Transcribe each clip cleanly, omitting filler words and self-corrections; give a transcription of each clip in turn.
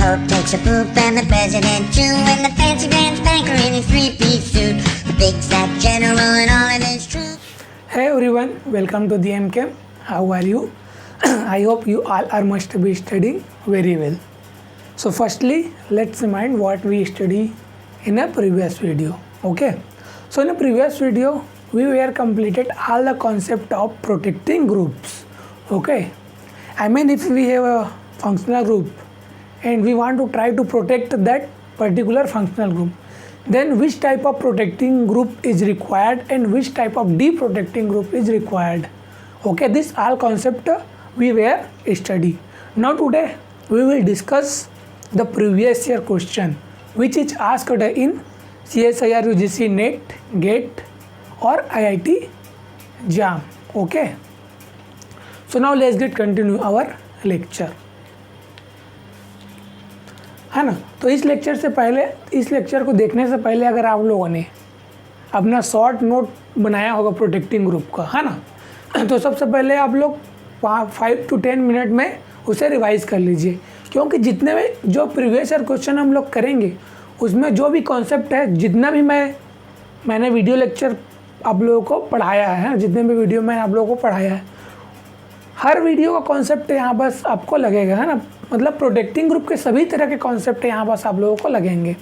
Pope takes a poop and the president too, and the fancy pants banker in his three-piece suit, the big fat general and all of his troops. Hey everyone, welcome to the MCAM. How are you? I hope you all are must be studying very well. So firstly, let's remind what we study in a previous video. Okay. So in a previous video, we were completed all the concept of protecting groups. Okay. I mean, if we have a functional group and we want to try to protect that particular functional group, then which type of protecting group is required and which type of deprotecting group is required. Okay, this all concept we were study. Now today we will discuss the previous year question which is asked in CSIR UGC NET, GATE or IIT JAM. Okay. So now let's get continue our lecture, है ना. तो इस lecture से पहले, इस lecture को देखने से पहले अगर आप लोगों ने अपना शॉर्ट नोट बनाया होगा प्रोटेक्टिंग ग्रुप का, है ना, तो सबसे पहले आप लोग 5 to 10 मिनट में उसे रिवाइज कर लीजिए, क्योंकि जितने भी जो प्रीवियस ईयर क्वेश्चन हम लोग करेंगे उसमें जो भी कॉन्सेप्ट है, जितना भी मैंने वीडियो लेक्चर आप लोगों को पढ़ाया है, जितने भी वीडियो मैंने आप लोगों को पढ़ाया है, हर वीडियो का कॉन्सेप्ट यहाँ बस आपको लगेगा, है ना. मतलब प्रोटेक्टिंग ग्रुप के सभी तरह के कॉन्सेप्ट यहाँ बस आप लोगों को लगेंगे.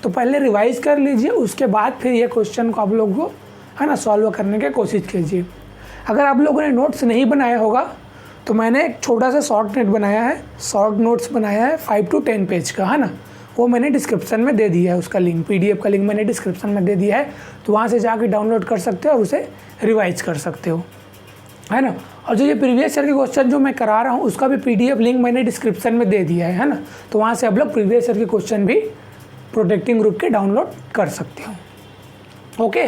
तो पहले रिवाइज कर लीजिए, उसके बाद फिर ये क्वेश्चन को आप लोगों को, है ना, सॉल्व करने की कोशिश कीजिए. अगर आप लोगों ने नोट्स नहीं बनाया होगा तो मैंने एक छोटा सा शॉर्ट नोट्स बनाया है 5 to 10 पेज का, है ना. वो मैंने डिस्क्रिप्शन में दे दिया है, उसका लिंक, PDF का लिंक मैंने डिस्क्रिप्शन में दे दिया है. तो वहाँ से जाके डाउनलोड कर सकते हो और उसे रिवाइज कर सकते हो, है ना. और जो ये प्रीवियस ईयर के क्वेश्चन जो मैं करा रहा हूँ उसका भी PDF लिंक मैंने डिस्क्रिप्शन में दे दिया है ना. तो वहाँ से आप लोग प्रीवियस ईयर के क्वेश्चन भी प्रोटेक्टिंग ग्रुप के डाउनलोड कर सकते हो. Okay.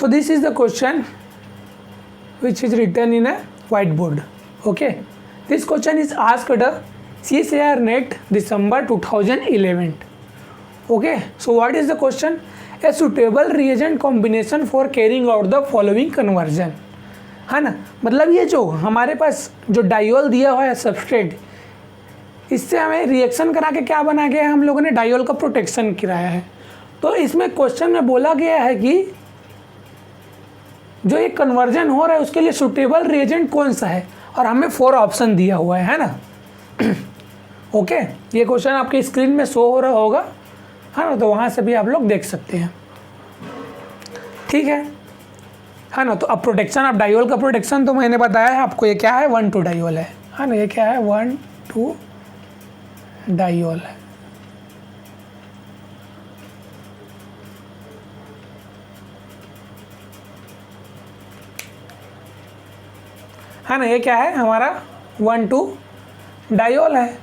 So this is the question which is written in a white board. Okay. This question is asked CSIR NET December 2011. Okay. So what is the question? A suitable reagent combination for carrying out the following conversion. है ना. मतलब ये जो हमारे पास जो diol दिया हुआ है सबस्ट्रेट, इससे हमें रिएक्शन करा के क्या बना गया है, हम लोगों ने डायोल का प्रोटेक्शन कराया है. तो इसमें क्वेश्चन में बोला गया है कि जो ये कन्वर्जन हो रहा है उसके लिए सुटेबल रिएजेंट कौन सा है, और हमें 4 ऑप्शन दिया हुआ है ना. ओके. ये क्वेश्चन आपके स्क्रीन में शो हो रहा होगा, है ना. तो वहाँ से भी आप लोग देख सकते हैं. ठीक है ना. तो अब प्रोटेक्शन ऑफ डायोल का प्रोटेक्शन तो मैंने बताया है आपको, ये क्या है, 1,2 डायोल है ना. ये क्या है, 1,2 डायोल है ना. ये क्या है हमारा, 1,2 डायोल है.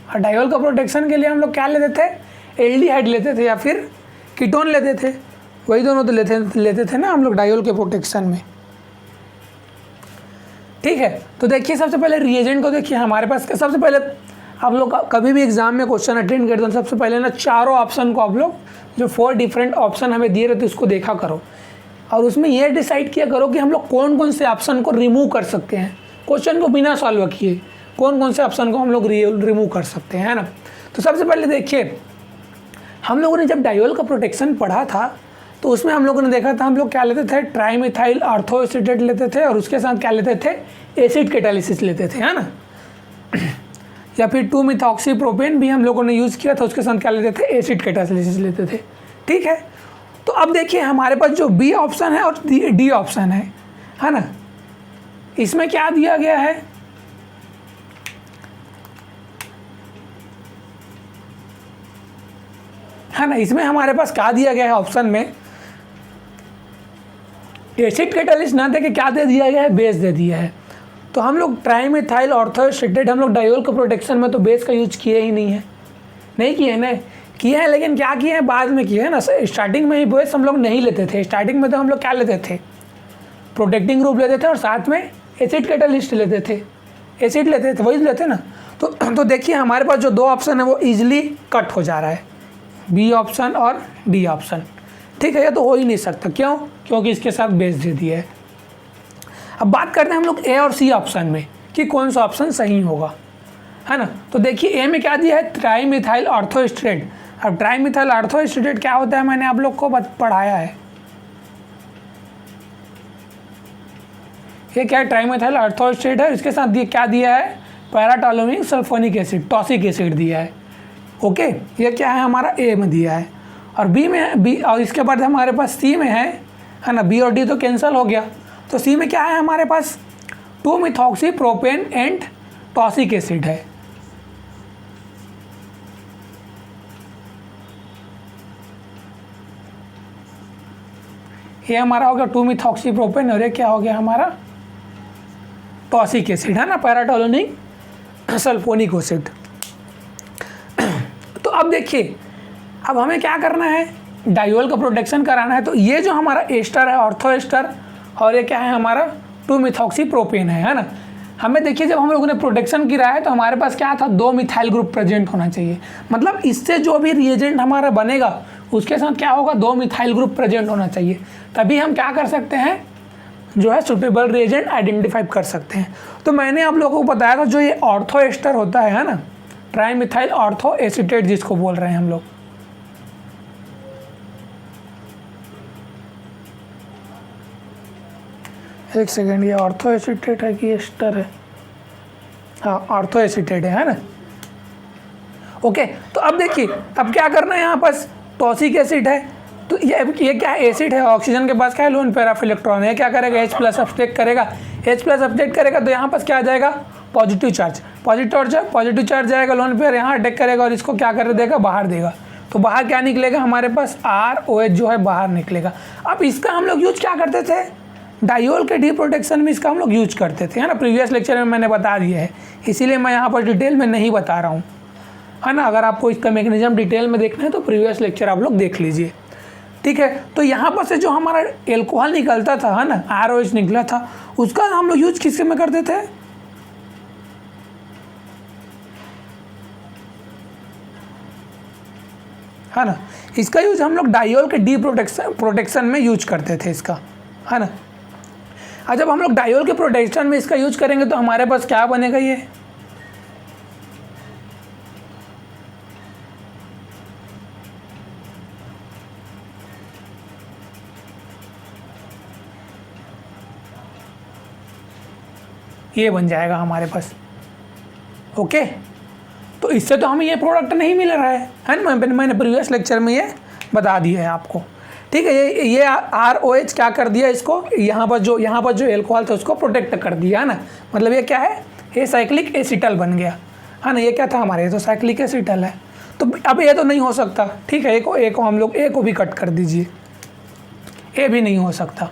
और डायोल का प्रोटेक्शन के लिए हम लोग क्या लेते थे, एल्डिहाइड लेते थे या फिर कीटोन लेते थे, वही दोनों तो लेते थे ना हम लोग डायोल के प्रोटेक्शन में. ठीक है. तो देखिए सबसे पहले रिएजेंट को देखिए हमारे पास. सबसे पहले आप लोग कभी भी एग्जाम में क्वेश्चन अटेंड करते हैं सबसे पहले ना चारों ऑप्शन को आप लोग, जो 4 डिफरेंट ऑप्शन हमें दिए रहते उसको देखा करो, और उसमें ये डिसाइड किया करो कि हम लोग कौन कौन से ऑप्शन को रिमूव कर सकते हैं. क्वेश्चन को बिना सॉल्व किए कौन कौन से ऑप्शन को हम लोग रिमूव कर सकते हैं, है ना. तो सबसे पहले देखिए, हम लोगों ने जब डायोल का प्रोटेक्शन पढ़ा था तो उसमें हम लोगों ने देखा था, हम लोग क्या लेते थे, ट्राईमिथाइल ऑर्थोएसिटेट लेते थे, और उसके साथ क्या लेते थे, एसिड कैटालिसिस लेते थे, है ना. या फिर 2-मिथॉक्सीप्रोपेन भी हम लोगों ने यूज़ किया था, उसके साथ क्या लेते थे, एसिड कैटालिसिस लेते थे. ठीक है. तो अब देखिए हमारे पास जो B ऑप्शन है और D ऑप्शन है ना. इसमें क्या दिया गया है ना. इसमें हमारे पास क्या दिया गया है ऑप्शन में, एसिड कैटालिसिस ना दे के क्या दे दिया गया है, बेस दे दिया है. तो हम लोग ट्राईमिथाइल ऑर्थोएसिटेट, हम लोग डायोल के प्रोटेक्शन में तो बेस का यूज किए ही नहीं किए ना, किए हैं, लेकिन क्या किए हैं, बाद में किए हैं ना. स्टार्टिंग में ही बेस हम लोग नहीं लेते थे. स्टार्टिंग में तो हम लोग क्या लेते थे, प्रोटेक्टिंग ग्रुप लेते थे और साथ में एसिड कैटालिस्ट लेते थे, एसिड लेते थे, वही लेते ना. तो देखिए हमारे पास जो 2 ऑप्शन है वो ईजिली कट हो जा रहा है, B ऑप्शन और D ऑप्शन. ठीक है. ये तो हो ही नहीं सकता. क्यों? क्योंकि इसके साथ बेस दे दिया है. अब बात करते हैं हम लोग A और C ऑप्शन में कि कौन सा ऑप्शन सही होगा. है ना। तो देखिए ए में क्या दिया है, ट्राईमिथाइल ऑर्थोस्ट्रेट। अब ट्राईमिथाइल ऑर्थोस्ट्रेट क्या होता है मैंने आप लोग को पढ़ाया है। ये क्या है, ट्राईमिथाइल ऑर्थोस्ट्रेट है, इसके साथ क्या दिया है, पैराटोलुमिक सल्फोनिक एसिड, टॉसिक एसिड दिया है। ओके, ये क्या है हमारा ए में दिया है। और बी में बी, और इसके बाद हमारे पास सी में है ना, बी और डी तो कैंसिल हो गया। तो सी में क्या है हमारे पास, 2-मिथॉक्सी प्रोपेन एंड टॉसिक एसिड है। ये हमारा हो गया 2-मिथॉक्सी प्रोपेन और ये क्या हो गया हमारा टॉसिक एसिड, है ना, पैराटोलुनिक सल्फोनिक एसिड। तो अब देखिए, अब हमें क्या करना है, डायोल का प्रोटेक्शन कराना है। तो ये जो हमारा एस्टर है ऑर्थो एस्टर, और ये क्या है हमारा 2-मिथॉक्सी प्रोपेन है ना। हमें देखिए जब हम लोगों ने प्रोटेक्शन किया है तो हमारे पास क्या था, 2 मिथाइल ग्रुप प्रेजेंट होना चाहिए। मतलब इससे जो भी रिएजेंट हमारा बनेगा उसके साथ क्या होगा, 2 मिथाइल ग्रुप प्रेजेंट होना चाहिए। तभी हम क्या कर सकते हैं, जो है सुटेबल रिएजेंट आइडेंटिफाई कर सकते हैं। तो मैंने आप लोगों को बताया था जो ये ऑर्थो एस्टर होता है ना, ट्राईमिथाइल ऑर्थो एसीटेट जिसको बोल रहे हैं हम लोग। एक सेकेंड, ये ऑर्थो एसीटेट है कि एस्टर है, हाँ ऑर्थो एसीटेट है ना। ओके, तो अब देखिए अब क्या करना है, यहाँ पास टॉसिक एसिड है। तो ये क्या है, एसिड है, ऑक्सीजन के पास क्या है, लोन पेयर ऑफ इलेक्ट्रॉन है। क्या करेगा, H+ सब्सट्रैक्ट करेगा, H+ सब्सट्रैक्ट करेगा तो यहाँ पास क्या आ जाएगा, पॉजिटिव चार्ज। पॉजिटिव चार्ज जाएगा, लोन पेयर यहाँ अटैक करेगा और इसको क्या कर देगा, बाहर देगा। तो बाहर क्या निकलेगा हमारे पास, ROH जो है बाहर निकलेगा। अब इसका हम लोग यूज क्या करते थे, डायोल के डी प्रोटेक्शन में इसका हम लोग यूज करते थे, है ना। प्रीवियस लेक्चर में मैंने बता दिया है, इसीलिए मैं यहाँ पर डिटेल में नहीं बता रहा हूँ, है ना। अगर आपको इसका मैकेनिज्म डिटेल में देखना है तो प्रीवियस लेक्चर आप लोग देख लीजिए, ठीक है। तो यहाँ पर से जो हमारा एल्कोहल निकलता था, है ना, ROH निकला था, उसका हम लोग यूज किसके में करते थे, है ना। इसका यूज हम लोग डायोल के डी प्रोटेक्शन में यूज करते थे इसका, है ना। और जब हम लोग डायोल के प्रोटेक्शन में इसका यूज करेंगे तो हमारे पास क्या बनेगा, ये बन जाएगा हमारे पास। ओके, तो इससे तो हमें ये प्रोडक्ट नहीं मिल रहा है ना। मैंने प्रीवियस लेक्चर में ये बता दिया है आपको, ठीक है। ये ROH क्या कर दिया, इसको यहाँ पर जो एल्कोहल था उसको प्रोटेक्ट कर दिया, है ना। मतलब ये क्या है, ये साइक्लिक एसिटल बन गया, है ना। ये क्या था हमारे, ये तो साइक्लिक एसिटल है। तो अब ये तो नहीं हो सकता, ठीक है। ए को हम लोग ए को भी कट कर दीजिए, ए भी नहीं हो सकता।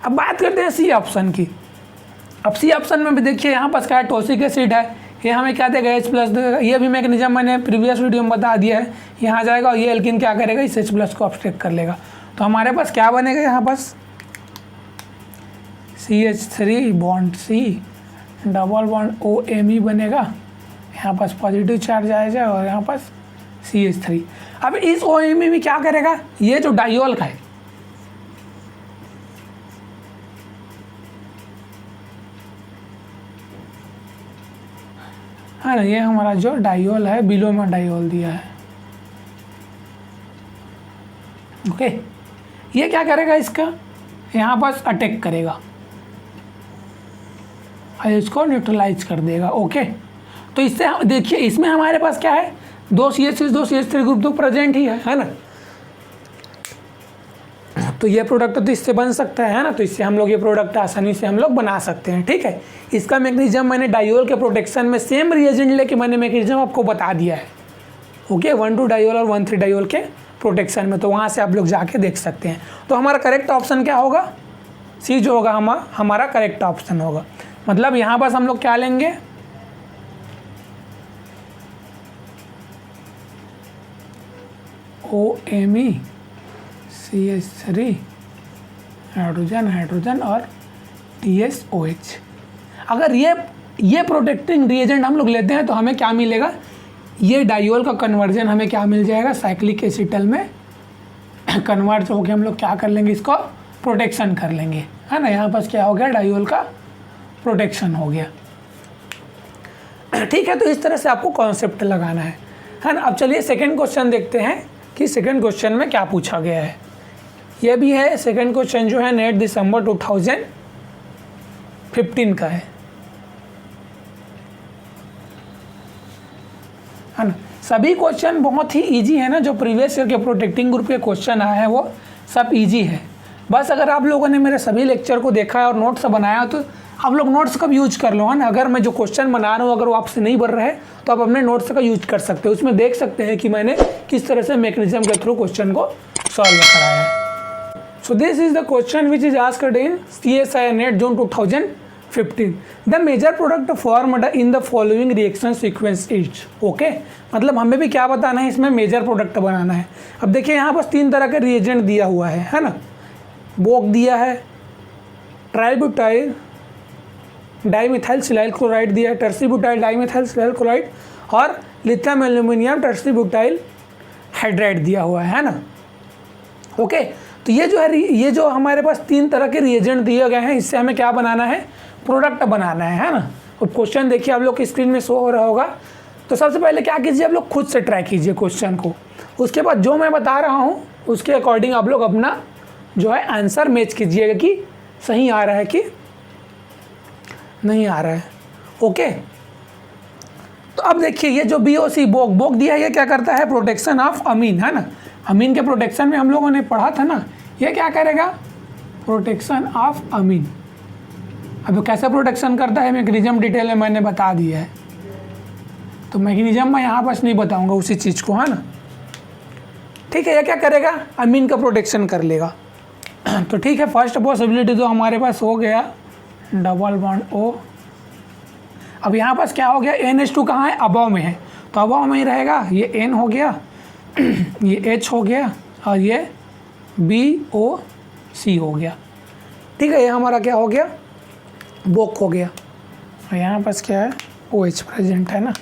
अब बात करते हैं सी ऑप्शन की। अब सी ऑप्शन में भी देखिए यहाँ पास क्या है, टॉसिक एसिड है, ये हमें क्या देगा, H+ देगा। ये भी मैकेनिज्म मैंने प्रीवियस वीडियो में बता दिया है। यहाँ जाएगा और ये एल्किन क्या करेगा, इस H+ को ऑब्स्ट्रैक्ट कर लेगा। तो हमारे पास क्या बनेगा, यहाँ पास CH3 bond C double bond OMe बनेगा। यहाँ पास पॉजिटिव चार्ज आएगा और यहाँ पास CH3। अब इस OMe में क्या करेगा, ये जो डायोल का है ना, ये हमारा जो डायोल है, बिलो में डायोल दिया है। ओके, ये क्या करेगा, इसका यहाँ पास अटैक करेगा और इसको न्यूट्रलाइज कर देगा। ओके, तो इससे देखिए इसमें हमारे पास क्या है, 2 CH6 2 CH3 ग्रुप तो प्रेजेंट ही है ना। तो ये प्रोडक्ट तो इससे बन सकता है ना। तो इससे हम लोग ये प्रोडक्ट आसानी से हम लोग बना सकते हैं, ठीक है। इसका मैकेनिज्म मैंने डायोल के प्रोटेक्शन में सेम रिएजेंट लेके मैंने मैकेनिज्म आपको बता दिया है। ओके, 1,2 डायोल और 1,3 डायोल के प्रोटेक्शन में, तो वहाँ से आप लोग जाके देख सकते हैं। तो हमारा करेक्ट ऑप्शन क्या होगा, सी जो होगा हमारा करेक्ट ऑप्शन होगा। मतलब यहाँ पास हम लोग क्या लेंगे, OMe CH3 हाइड्रोजन और TSOH। अगर ये प्रोटेक्टिंग रिएजेंट हम लोग लेते हैं तो हमें क्या मिलेगा, ये डायोल का कन्वर्जन हमें क्या मिल जाएगा, साइक्लिक एसिटल में कन्वर्ट होकर हम लोग क्या कर लेंगे, इसको प्रोटेक्शन कर लेंगे, है ना। यहाँ पास क्या हो गया, डायोल का प्रोटेक्शन हो गया। ठीक है, तो इस तरह से आपको कॉन्सेप्ट लगाना है ना। अब चलिए सेकंड क्वेश्चन देखते हैं कि सेकंड क्वेश्चन में क्या पूछा गया है। यह भी है सेकंड क्वेश्चन जो है नेट दिसंबर 2015 का है ना। सभी क्वेश्चन बहुत ही इजी है ना, जो प्रीवियस ईयर के प्रोटेक्टिंग ग्रुप के क्वेश्चन आए हैं वो सब इजी है। बस अगर आप लोगों ने मेरे सभी लेक्चर को देखा है और नोट्स बनाया तो आप लोग नोट्स का भी यूज कर लो, है ना। अगर मैं जो क्वेश्चन बना रहा हूँ अगर वो आपसे नहीं बन रहा है तो आप अपने नोट्स का यूज कर सकते हो। उसमें देख सकते हैं कि मैंने किस तरह से मैकेनिज्म के थ्रू क्वेश्चन को सॉल्व कराया है। So this is the question which is asked in CSIR net June 2015। The major product formed in the following reaction sequence is. Okay, मतलब हमें भी क्या बताना है, इसमें मेजर प्रोडक्ट बनाना है। अब देखिए यहाँ बस 3 तरह का रिएजेंट दिया हुआ है ना। बोक दिया है, ट्राइब्यूटाइल डाइमिथाइल सिलाइल क्लोराइड दिया है, टर्सीब्यूटाइल डाइमिथाइल सिलाइल क्लोराइड और लिथियम एल्यूमिनियम टर्सीब्यूटाइल हाइड्राइड दिया हुआ है ना। ओके, तो ये जो है ये जो हमारे पास 3 तरह के रिएजेंट दिए गए हैं, इससे हमें क्या बनाना है, प्रोडक्ट बनाना है ना। और क्वेश्चन देखिए आप लोग की स्क्रीन में शो हो रहा होगा। तो सबसे पहले क्या कीजिए, आप लोग खुद से ट्राई कीजिए क्वेश्चन को। उसके बाद जो मैं बता रहा हूँ उसके अकॉर्डिंग आप लोग अपना जो है आंसर मैच कीजिएगा कि सही आ रहा है कि नहीं आ रहा है। ओके, तो अब देखिए ये जो BOC बोक दिया है, ये क्या करता है, प्रोटेक्शन ऑफ अमीन, है ना। अमीन के प्रोटेक्शन में हम लोगों ने पढ़ा था ना, ये क्या करेगा, प्रोटेक्शन ऑफ अमीन। अब कैसे प्रोटेक्शन करता है मैकेनिज्म डिटेल में मैंने बता दिया है, तो मैकेनिज्म मैं यहाँ बस नहीं बताऊँगा उसी चीज़ को, है ना। ठीक है, ये क्या करेगा, अमीन का प्रोटेक्शन कर लेगा। तो ठीक है, फर्स्ट पॉसिबिलिटी तो हमारे पास हो गया डबल बॉन्ड O। अब यहाँ पास क्या हो गया, NH2 कहाँ है, अबव में है, तो अबव में ही रहेगा। ये N हो गया, ये H हो गया और ये BOC हो गया। ठीक है, ये हमारा क्या हो गया, बोक हो गया। और यहाँ पास क्या है, OH प्रेजेंट है ना,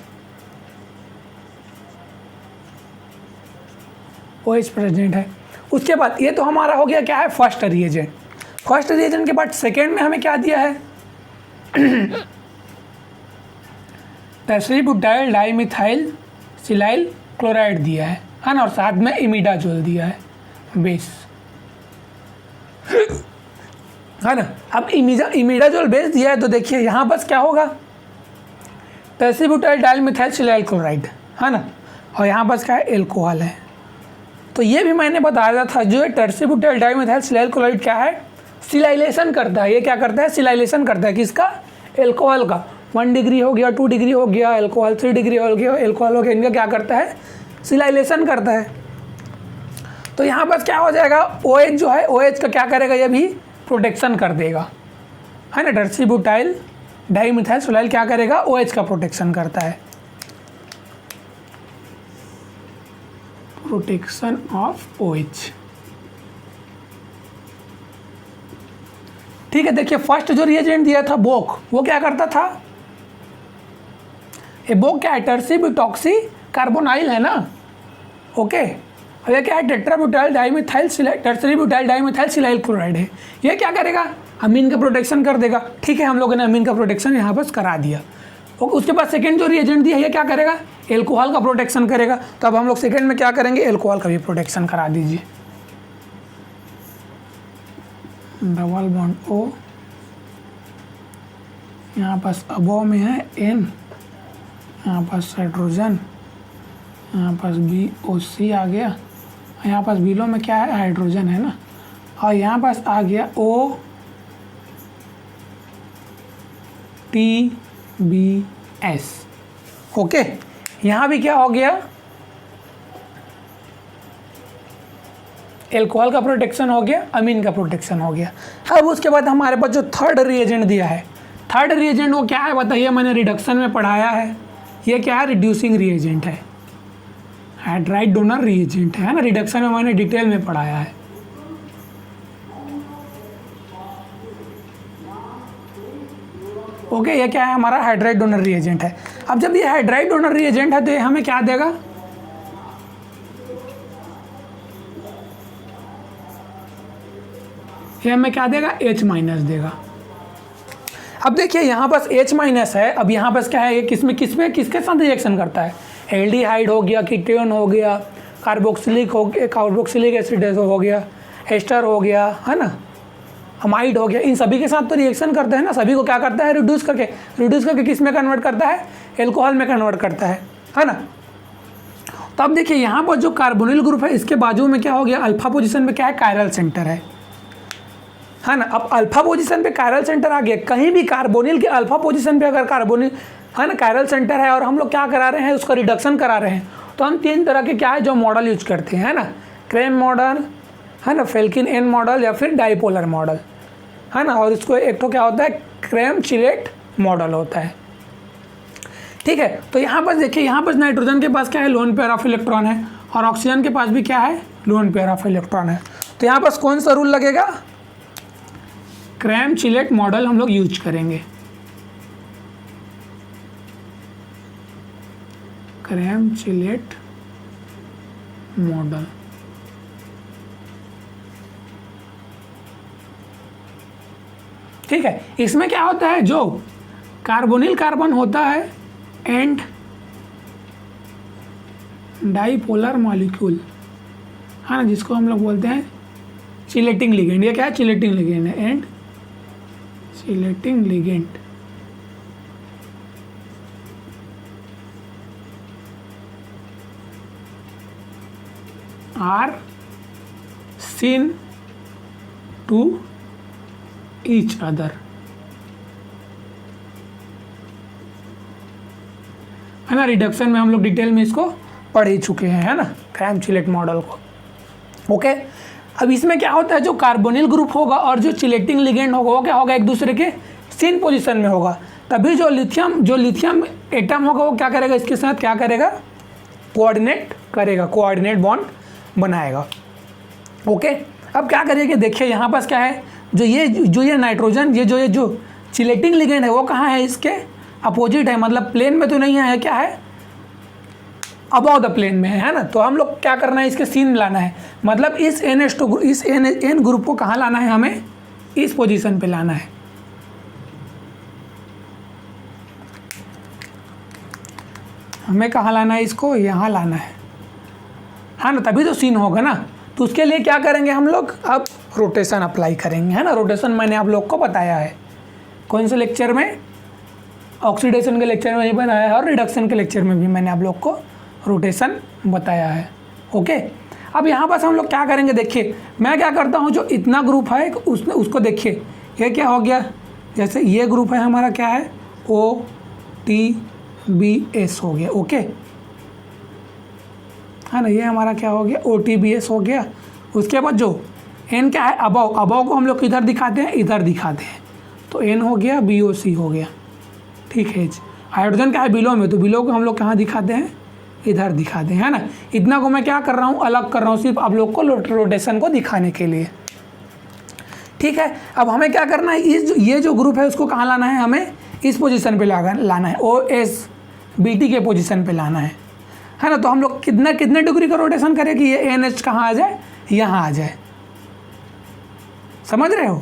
OH प्रेजेंट है। उसके बाद ये तो हमारा हो गया क्या है, फर्स्ट रिएजेंट। फर्स्ट रिएजेंट के बाद सेकेंड में हमें क्या दिया है, टर्सीब्यूटाइल डाइमिथाइल सिलाइल क्लोराइड दिया है ना, और साथ में इमिडाजोल दिया है बेस, है ना। अब इमिडाजोल बेस दिया है तो देखिए यहाँ बस क्या होगा, टर्सीब्यूटाइल डाइमिथाइल सिलाइल क्लोराइड, है ना, और यहाँ बस क्या है, एल्कोहल है। तो ये भी मैंने बताया था, जो है टर्सीब्यूटाइल डाइमिथाइल सिलाइल क्लोराइड क्या है, सिलाइलेशन करता है। ये क्या करता है, सिलाइलेशन करता है किसका, एल्कोहल का। 1 डिग्री हो गया, 2 डिग्री हो गया एल्कोहल, 3 डिग्री हो गया एल्कोहल हो गया, इनका क्या करता है, सिलाइलेशन करता है। तो यहाँ पर क्या हो जाएगा, OH जो है, OH का क्या करेगा, ये भी प्रोटेक्शन कर देगा, है ना। टर्सीब्यूटाइल डाइमिथाइल सिलाइल क्या करेगा, OH का प्रोटेक्शन करता है, प्रोटेक्शन ऑफ OH। ठीक है, देखिए फर्स्ट जो रिएजेंट दिया था बोक, वो क्या करता था, ये बोक क्या है, टर्सीब्यूटॉक्सी कार्बोनाइल है ना। ओके, और ये क्या है, tetrabutyl dimethyl silyl, tertbutyl dimethyl silyl chloride है। ये क्या करेगा, अमीन का प्रोटेक्शन कर देगा। ठीक है, हम लोगों ने अमीन का प्रोटेक्शन यहाँ पर करा दिया। ओके, उसके बाद सेकेंड जो रिएजेंट दिया है, ये क्या करेगा, एल्कोहल का प्रोटेक्शन करेगा। तो अब हम लोग सेकेंड में क्या करेंगे, एल्कोहल का भी प्रोटेक्शन करा दीजिए। डबल बॉन्ड O, यहाँ पास अबो में है N, यहाँ पास हाइड्रोजन, यहाँ पास BOC आ गया, यहाँ पास बिलो में क्या है, हाइड्रोजन है ना, और यहाँ पास आ गया OTBS। ओके, यहाँ भी क्या हो गया, एल्कोहल का प्रोटेक्शन हो गया, अमीन का प्रोटेक्शन हो गया। अब उसके बाद हमारे पास जो थर्ड रिएजेंट दिया है, थर्ड रिएजेंट वो क्या है बताइए, मैंने रिडक्शन में पढ़ाया है। ये क्या है, रिड्यूसिंग रिएजेंट है, हाइड्राइड डोनर रिएजेंट है ना, रिडक्शन में मैंने डिटेल में पढ़ाया है। ओके, ये क्या है, हमारा हाइड्राइड डोनर रिएजेंट है। अब जब ये हाइड्राइड डोनर रिएजेंट है तो ये हमें क्या देगा, ये हमें क्या देगा, H- देगा। अब देखिए यहाँ पास H माइनस है, अब यहाँ पास क्या है, ये किसके साथ रिएक्शन करता है, एल्डिहाइड हो गया, कीटोन हो गया, कार्बोक्सिलिक एसिड हो गया, एस्टर हो गया, है ना, अमाइड हो गया, इन सभी के साथ तो रिएक्शन करता है ना, सभी को क्या करता है, रिड्यूस करके किस में कन्वर्ट करता है, एल्कोहल में कन्वर्ट करता है ना। तो अब देखिए यहाँ पर जो कार्बोनिल ग्रुप है इसके बाजू में क्या हो गया, अल्फा पोजीशन में क्या है, कायरल सेंटर है ना। अब अल्फा पोजीशन पे कायरल सेंटर आ गया, कहीं भी कार्बोनिल के अल्फा पोजीशन पे अगर कार्बोनिल है ना कायरल सेंटर है और हम लोग क्या करा रहे हैं, उसका रिडक्शन करा रहे हैं, तो हम 3 तरह के क्या है जो मॉडल यूज करते हैं, है ना, क्रेम मॉडल, है ना, फेल्किन एन मॉडल या फिर डाइपोलर मॉडल, है ना। और इसको एक तो क्या होता है, क्रेम चिलेट मॉडल होता है, ठीक है। तो यहाँ पर देखिए, यहाँ पर नाइट्रोजन के पास क्या है, लोन पेयर ऑफ इलेक्ट्रॉन है, और ऑक्सीजन के पास भी क्या है, लोन पेयर ऑफ इलेक्ट्रॉन है। तो यहाँ पर कौन सा रूल लगेगा, क्रेम चिलेट मॉडल हम लोग यूज करेंगे, क्रेम चिलेट मॉडल। ठीक है, इसमें क्या होता है, जो कार्बोनिल कार्बन होता है एंड डाइपोलर मॉलिक्यूल, है ना, जिसको हम लोग बोलते हैं चिलेटिंग लिगेंड, ये क्या है, चिलेटिंग लिगेंड है, and chelating ligand are seen to each other, है ना। रिडक्शन में हम लोग डिटेल में इसको पढ़ ही चुके हैं, है ना, क्रेम चिलेट मॉडल को। ओके, अब इसमें क्या होता है, जो कार्बोनिल ग्रुप होगा और जो चिलेटिंग लिगेंड होगा वो क्या होगा, एक दूसरे के सीन पोजीशन में होगा, तभी जो लिथियम एटम होगा वो क्या करेगा, इसके साथ क्या करेगा, कोऑर्डिनेट बॉन्ड बनाएगा। ओके, अब क्या करिए, देखिए यहाँ पास क्या है, जो ये नाइट्रोजन, ये जो चिलेटिंग लिगेंड है वो कहाँ है, इसके अपोजिट है, मतलब प्लेन में तो नहीं है, क्या है, अबव द प्लेन में है ना। तो हम लोग क्या करना है, इसके सीन लाना है, मतलब इस एन ग्रुप को कहाँ लाना है, हमें इस पोजीशन पे लाना है, हमें कहाँ लाना है, इसको यहाँ लाना है ना, तभी तो सीन होगा ना। तो उसके लिए क्या करेंगे हम लोग, अब रोटेशन अप्लाई करेंगे, है ना। रोटेशन मैंने आप लोग को बताया है, कौन से लेक्चर में, ऑक्सीडेशन के लेक्चर में भी बताया है और रिडक्शन के लेक्चर में भी मैंने आप लोग को रोटेशन बताया है। ओके, अब यहाँ पर हम लोग क्या करेंगे, देखिए मैं क्या करता हूँ, जो इतना ग्रुप है उसको देखिए, ये क्या हो गया, जैसे ये ग्रुप है हमारा क्या है, OTBS हो गया, ओके, है ना, ये हमारा क्या हो गया, OTBS हो गया। उसके बाद जो N क्या है, अबव को हम लोग किधर दिखाते हैं, इधर दिखाते हैं, तो N हो गया, BOC हो गया, ठीक है। हाइड्रोजन क्या है, बिलो में, तो बिलो को हम लोग कहाँ दिखाते हैं, इधर दिखाते हैं, है ना। इतना को मैं क्या कर रहा हूँ, अलग कर रहा हूँ, सिर्फ आप लोग को रोटेशन को दिखाने के लिए, ठीक है। अब हमें क्या करना है, ये जो ग्रुप है उसको कहाँ लाना है, हमें इस पोजीशन पे लाना है, OSBT के पोजीशन पे लाना है ना। तो हम लोग कितने डिग्री का रोटेशन करें कि ये NH कहाँ आ जाए, यहाँ आ जाए, समझ रहे हो।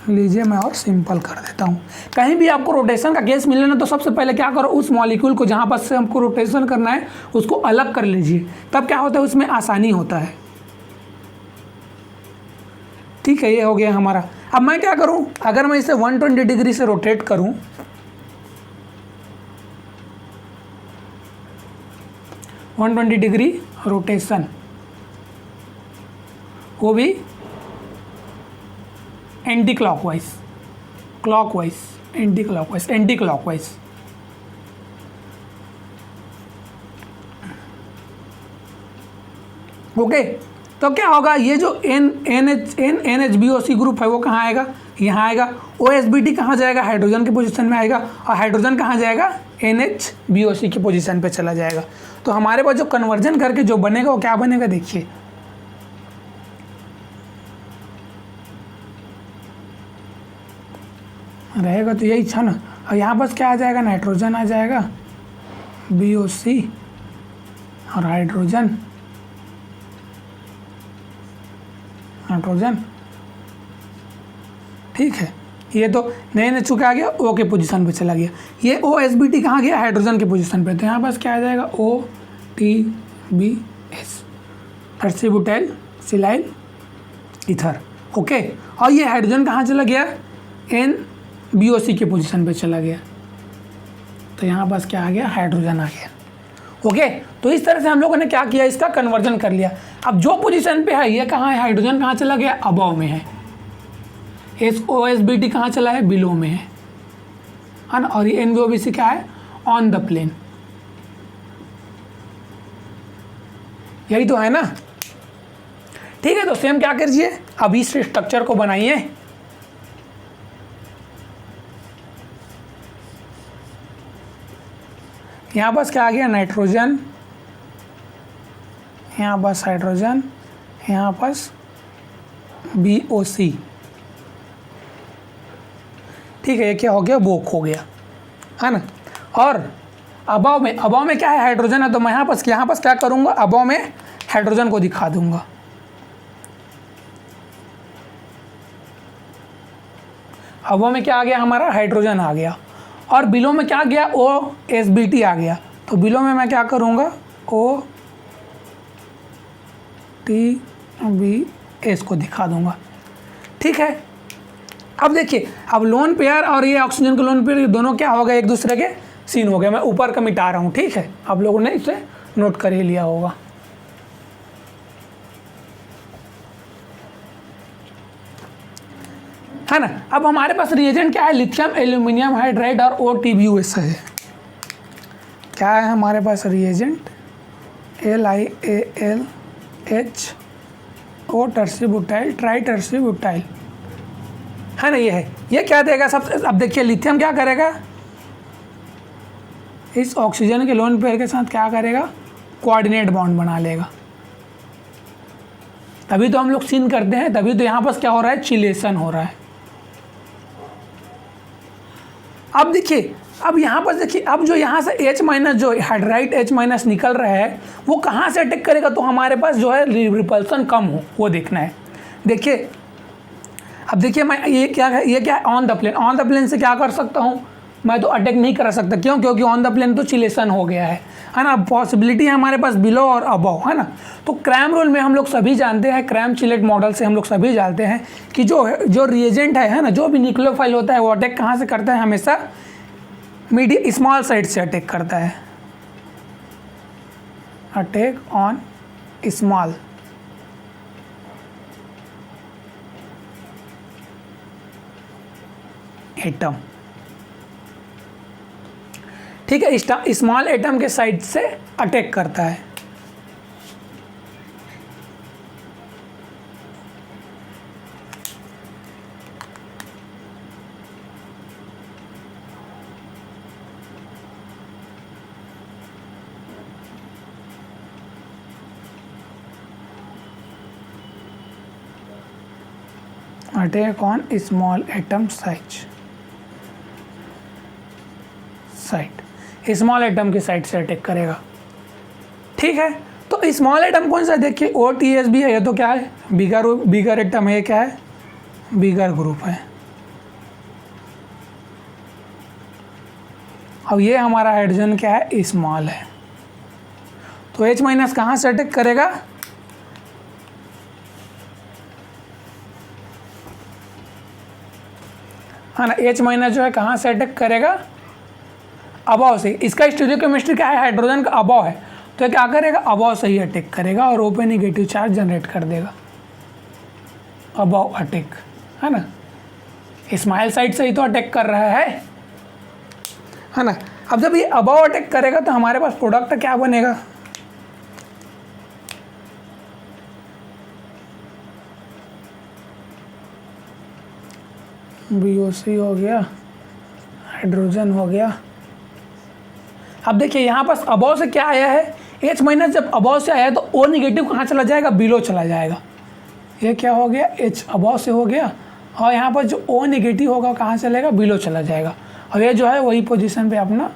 लीजिए मैं और सिंपल कर देता हूँ, कहीं भी आपको रोटेशन का केस मिले ना, तो सबसे पहले क्या करो, उस मॉलिक्यूल को जहाँ पर से हमको रोटेशन करना है उसको अलग कर लीजिए, तब क्या होता है, उसमें आसानी होता है, ठीक है। ये हो गया हमारा। अब मैं क्या करूँ, अगर मैं इसे 120 डिग्री से रोटेट करूँ, 120 डिग्री रोटेशन, वो भी anti clockwise, anti clockwise. Okay, तो क्या होगा, ये जो NHBOC ग्रुप है वो कहाँ आएगा, यहाँ आएगा। OSBT कहाँ जाएगा, हाइड्रोजन के पोजीशन में आएगा, और हाइड्रोजन कहाँ जाएगा, NHBOC की पोजीशन पे चला जाएगा। तो हमारे पास जो कन्वर्जन करके जो बनेगा वो क्या बनेगा, देखिए रहेगा, तो यही था ना। और यहाँ पास क्या आ जाएगा, नाइट्रोजन आ जाएगा, BOC और हाइड्रोजन, ठीक है। ये तो नए चुका आ गया, ओ के पोजीशन पे चला गया। ये OSBT कहाँ गया, हाइड्रोजन के पोजीशन पे। तो यहाँ पास क्या आ जाएगा, OTBS, टर्सीब्यूटाइल सिलाइल ईथर। ओके, और ये हाइड्रोजन कहाँ चला गया, NBOC के पोजीशन पे चला गया। तो यहाँ पास क्या आ गया, हाइड्रोजन आ गया। ओके, तो इस तरह से हम लोगों ने क्या किया, इसका कन्वर्जन कर लिया। अब जो पोजीशन पे है ये कहाँ है, हाइड्रोजन कहाँ चला गया, अबव में है। OSBT कहाँ चला है, बिलो में है ना। और ये NBOC क्या है, ऑन द प्लेन। यही तो है ना। ठीक है, तो सेम क्या कीजिए, अब इस स्ट्रक्चर को बनाइए। यहाँ पास क्या आ गया, नाइट्रोजन, यहाँ पास हाइड्रोजन, यहाँ पास BOC। ठीक है, ये क्या हो गया, बोक हो गया, है ना। और अबव में क्या है, हाइड्रोजन है। तो मैं यहाँ पास क्या करूँगा, अबव में हाइड्रोजन को दिखा दूंगा। अबव में क्या आ गया, हमारा हाइड्रोजन आ गया। और बिलो में क्या गया, OSBT आ गया। तो बिलो में मैं क्या करूँगा, OTBS को दिखा दूंगा। ठीक है, अब देखिए, अब लोन पेयर और ये ऑक्सीजन के लोन पेयर, ये दोनों क्या हो गए, एक दूसरे के सीन हो गए। मैं ऊपर का मिटा रहा हूँ। ठीक है, आप लोगों ने इसे नोट कर ही लिया होगा। है ना। अब हमारे पास रिएजेंट क्या है, लिथियम एल्यूमिनियम हाइड्राइड और OTBS है। क्या है हमारे पास रिएजेंट, LiAlHO टर्सीब्यूटाइल ट्राई टर्सीब्यूटाइल, है ना। ये है, ये क्या देगा सब। अब देखिए, लिथियम क्या करेगा, इस ऑक्सीजन के लोन पेयर के साथ क्या करेगा, कोऑर्डिनेट बॉन्ड बना लेगा। तभी तो हम लोग सीन करते हैं, तभी तो यहाँ पास क्या हो रहा है, चिलेशन हो रहा है। अब देखिए, अब यहाँ पर देखिए, अब जो यहाँ से H- जो हाइड्राइड H- निकल रहा है, वो कहाँ से अटैक करेगा, तो हमारे पास जो है रिपल्सन कम हो, वो देखना है। देखिए, अब देखिए, मैं ये क्या है, ऑन द प्लेन से क्या कर सकता हूँ, मैं तो अटैक नहीं कर सकता। क्यों, क्योंकि ऑन द प्लेन तो चिलेशन हो गया है ना। पॉसिबिलिटी है हमारे पास बिलो और अबव, है ना। तो क्रैम रूल में हम लोग सभी जानते हैं, क्रैम चिलेट मॉडल से हम लोग सभी जानते हैं कि जो रिएजेंट है ना, जो भी न्यूक्लियोफाइल होता है, वो अटैक कहाँ से करता है, हमेशा स्मॉल साइड से अटैक करता है। Attack on small, atom. ठीक है, स्मॉल एटम के साइड से अटैक करता है। Attack on small atom side, small atom की साइड से अटैक करेगा। ठीक है, तो स्मॉल एटम कौन सा, देखिए OTSB है। ये तो क्या है, बिगर एटम है। क्या है, बिगर ग्रुप है। अब ये हमारा हाइड्रोजन क्या है, स्मॉल है। तो H- कहाँ से अटैक करेगा, है ना। H- जो है कहाँ से अटैक करेगा, अबव से। इसका स्टीरियोकेमिस्ट्री क्या है, हाइड्रोजन का अबव है, तो क्या करेगा, अबव से ही अटैक करेगा और ओपन नेगेटिव चार्ज जनरेट कर देगा। अबव अटैक, है ना। स्मॉल साइड से ही तो अटैक कर रहा है ना। अब जब ये अबव अटैक करेगा तो हमारे पास प्रोडक्ट क्या बनेगा, BOC हो गया, हाइड्रोजन हो गया। अब देखिए, यहाँ पास अबव से क्या आया है, H- जब अबव से आया तो O नेगेटिव कहाँ चला जाएगा, बिलो चला जाएगा। ये क्या हो गया, H अबव से हो गया, और यहाँ पर जो O नेगेटिव होगा कहाँ चलेगा, बिलो चला जाएगा। और ये जो है वही पोजीशन पे अपना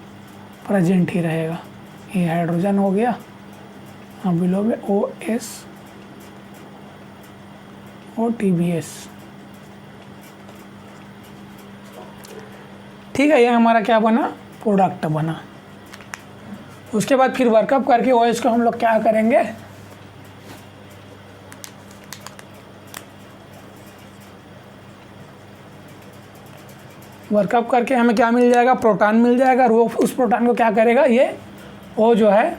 प्रेजेंट ही रहेगा। ये हाइड्रोजन हो गया, हाँ, बिलो में OTBS। ठीक है, ये हमारा क्या बना, प्रोडक्ट बना। उसके बाद फिर वर्कअप करके OH को हम लोग क्या करेंगे, वर्कअप करके हमें क्या मिल जाएगा, प्रोटॉन मिल जाएगा। और वो उस प्रोटॉन को क्या करेगा, ये O जो है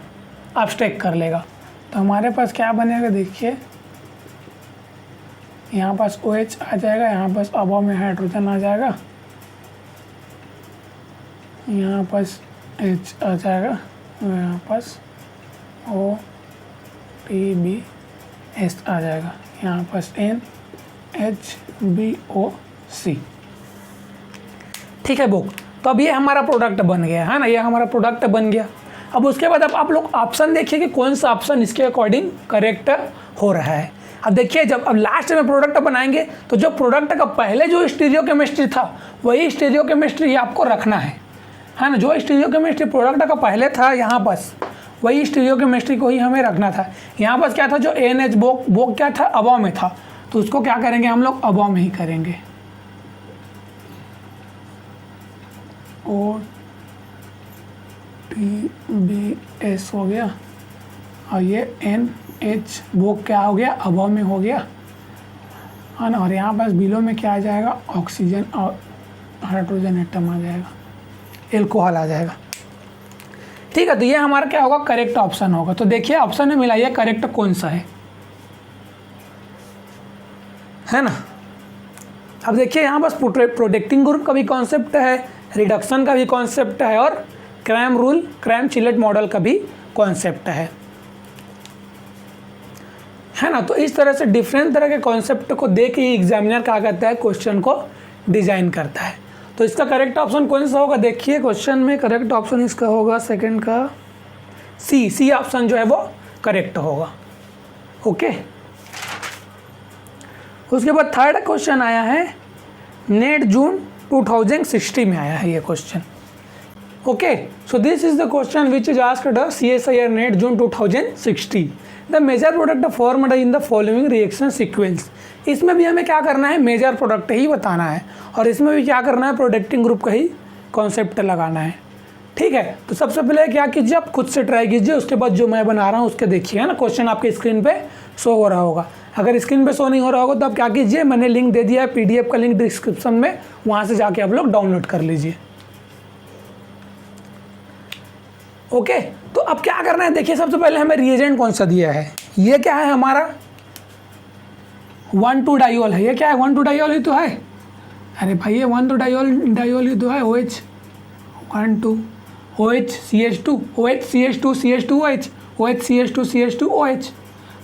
अब्स्ट्रैक्ट कर लेगा। तो हमारे पास क्या बनेगा, देखिए यहाँ पास OH आ जाएगा, यहाँ पास अबव में हाइड्रोजन आ जाएगा, यहाँ पास H आ जाएगा, यहाँ पास OTBS आ जाएगा, यहाँ पास NHBOC। ठीक है बुक। तो अब ये हमारा प्रोडक्ट बन गया है ना, ये हमारा प्रोडक्ट बन गया। अब उसके बाद अब आप लोग ऑप्शन देखिए कि कौन सा ऑप्शन इसके अकॉर्डिंग करेक्ट हो रहा है। अब देखिए जब अब लास्ट में प्रोडक्ट बनाएंगे तो जो प्रोडक्ट का पहले जो स्टीरियोकेमिस्ट्री था वही स्टीरियोकेमिस्ट्री आपको रखना है ना। जो स्टीरियोकेमिस्ट्री प्रोडक्ट का पहले था यहाँ पास वही स्टीरियोकेमिस्ट्री को ही हमें रखना था। यहाँ पास क्या था, जो NH बोक क्या था, अबव में था, तो उसको क्या करेंगे हम लोग, अबव में ही करेंगे। OTBS हो गया और ये NH बोक क्या हो गया, अबव में हो गया है ना। और यहाँ पास बिलो में क्या आ जाएगा, ऑक्सीजन और हाइड्रोजन एटम आ जाएगा, एल्कोहल आ जाएगा। ठीक है, तो ये हमारा क्या होगा, करेक्ट ऑप्शन होगा। तो देखिए ऑप्शन में मिलाइए करेक्ट कौन सा है ना। अब देखिए यहाँ बस प्रोटेक्टिंग ग्रुप का भी कॉन्सेप्ट है, रिडक्शन का भी कॉन्सेप्ट है और Cram rule, Cram chelate model का भी कॉन्सेप्ट है ना। तो इस तरह से डिफरेंट तरह के कॉन्सेप्ट को देख के एग्जामिनर क्या करता है, क्वेश्चन को डिजाइन करता है। तो इसका करेक्ट ऑप्शन कौन सा होगा, देखिए क्वेश्चन में करेक्ट ऑप्शन इसका होगा सेकंड का सी ऑप्शन जो है वो करेक्ट होगा। ओके, उसके बाद थर्ड क्वेश्चन आया है नेट जून 2060 में आया है ये क्वेश्चन। Okay, so this is the question which is asked CSIR net June 2060। The major product formed in the following reaction sequence. इसमें भी हमें क्या करना है, मेजर प्रोडक्ट ही बताना है और इसमें भी क्या करना है, प्रोडक्टिंग ग्रुप का ही कॉन्सेप्ट लगाना है। ठीक है, तो सबसे पहले क्या कीजिए, आप खुद से ट्राई कीजिए, उसके बाद जो मैं बना रहा हूँ उसके देखिए, है ना। क्वेश्चन आपके स्क्रीन पे शो हो रहा होगा। अगर स्क्रीन पे शो नहीं हो रहा होगा तो आप क्या कीजिए, मैंने लिंक दे दिया है, PDF का लिंक डिस्क्रिप्शन में, वहाँ से जाके आप लोग डाउनलोड कर लीजिए। ओके, तो अब क्या करना है, देखिए सबसे पहले हमें रिएजेंट कौन सा दिया है, ये क्या है हमारा 1,2 डाइऑल है। ये क्या है, 1,2 डाइऑल ही तो है। अरे भाई ये 1,2 डाइऑल ही तो है। OH 1,2 OH CH2 OH CH2 CH2 OH OH CH2 CH2 OH